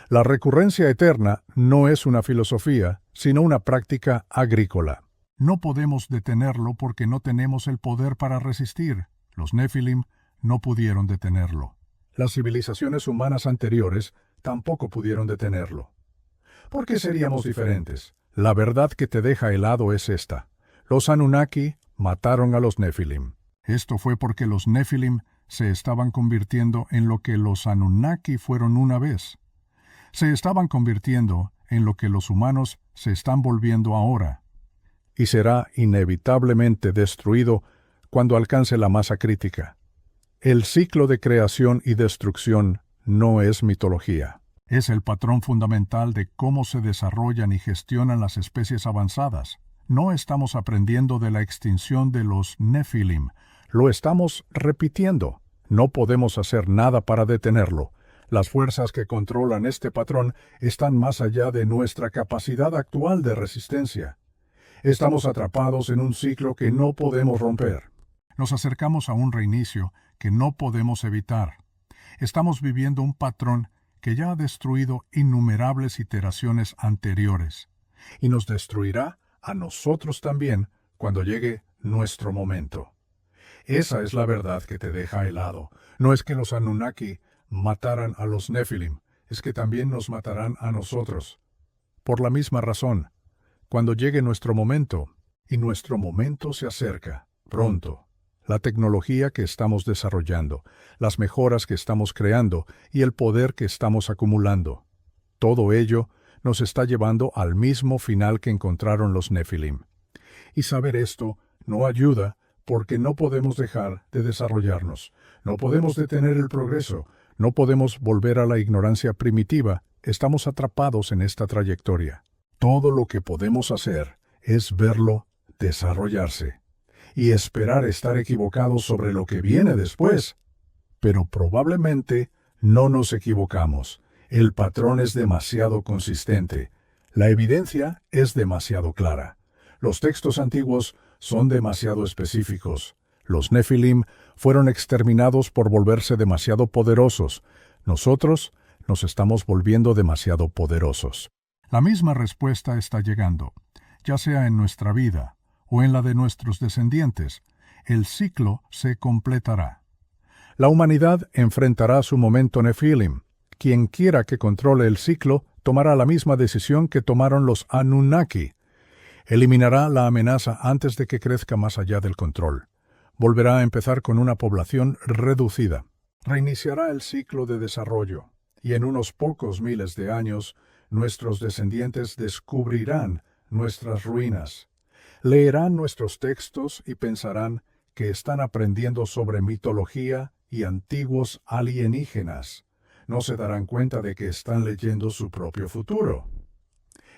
La recurrencia eterna no es una filosofía, sino una práctica agrícola. No podemos detenerlo porque no tenemos el poder para resistir. Los Nephilim no pudieron detenerlo. Las civilizaciones humanas anteriores tampoco pudieron detenerlo. ¿Por qué seríamos diferentes? La verdad que te deja helado es esta. Los Anunnaki mataron a los Nephilim. Esto fue porque los Nephilim se estaban convirtiendo en lo que los Anunnaki fueron una vez. Se estaban convirtiendo en lo que los humanos se están volviendo ahora, y será inevitablemente destruido cuando alcance la masa crítica. El ciclo de creación y destrucción no es mitología. Es el patrón fundamental de cómo se desarrollan y gestionan las especies avanzadas. No estamos aprendiendo de la extinción de los Nefilim, lo estamos repitiendo. No podemos hacer nada para detenerlo. Las fuerzas que controlan este patrón están más allá de nuestra capacidad actual de resistencia. Estamos atrapados en un ciclo que no podemos romper. Nos acercamos a un reinicio que no podemos evitar. Estamos viviendo un patrón que ya ha destruido innumerables iteraciones anteriores, y nos destruirá a nosotros también cuando llegue nuestro momento. Esa es la verdad que te deja helado. No es que los Anunnaki mataran a los Nefilim, es que también nos matarán a nosotros. Por la misma razón, cuando llegue nuestro momento, y nuestro momento se acerca, pronto, la tecnología que estamos desarrollando, las mejoras que estamos creando y el poder que estamos acumulando, todo ello nos está llevando al mismo final que encontraron los Nefilim. Y saber esto no ayuda porque no podemos dejar de desarrollarnos, no podemos detener el progreso, no podemos volver a la ignorancia primitiva, estamos atrapados en esta trayectoria. Todo lo que podemos hacer es verlo desarrollarse y esperar estar equivocados sobre lo que viene después. Pero probablemente no nos equivocamos. El patrón es demasiado consistente. La evidencia es demasiado clara. Los textos antiguos son demasiado específicos. Los Nefilim fueron exterminados por volverse demasiado poderosos. Nosotros nos estamos volviendo demasiado poderosos. La misma respuesta está llegando, ya sea en nuestra vida o en la de nuestros descendientes. El ciclo se completará. La humanidad enfrentará su momento Nefilim. Quien quiera que controle el ciclo tomará la misma decisión que tomaron los Anunnaki. Eliminará la amenaza antes de que crezca más allá del control. Volverá a empezar con una población reducida. Reiniciará el ciclo de desarrollo, y en unos pocos miles de años, nuestros descendientes descubrirán nuestras ruinas. Leerán nuestros textos y pensarán que están aprendiendo sobre mitología y antiguos alienígenas. No se darán cuenta de que están leyendo su propio futuro.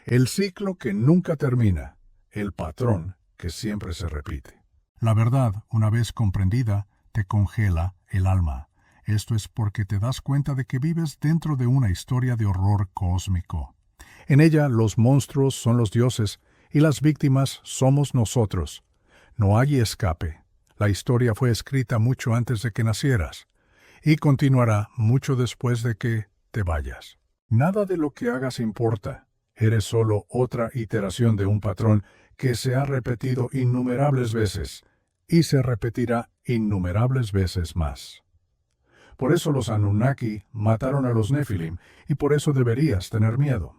El ciclo que nunca termina, el patrón que siempre se repite. La verdad, una vez comprendida, te congela el alma. Esto es porque te das cuenta de que vives dentro de una historia de horror cósmico. En ella los monstruos son los dioses y las víctimas somos nosotros. No hay escape. La historia fue escrita mucho antes de que nacieras y continuará mucho después de que te vayas. Nada de lo que hagas importa. Eres solo otra iteración de un patrón que se ha repetido innumerables veces y se repetirá innumerables veces más. Por eso los Anunnaki mataron a los Nefilim y por eso deberías tener miedo.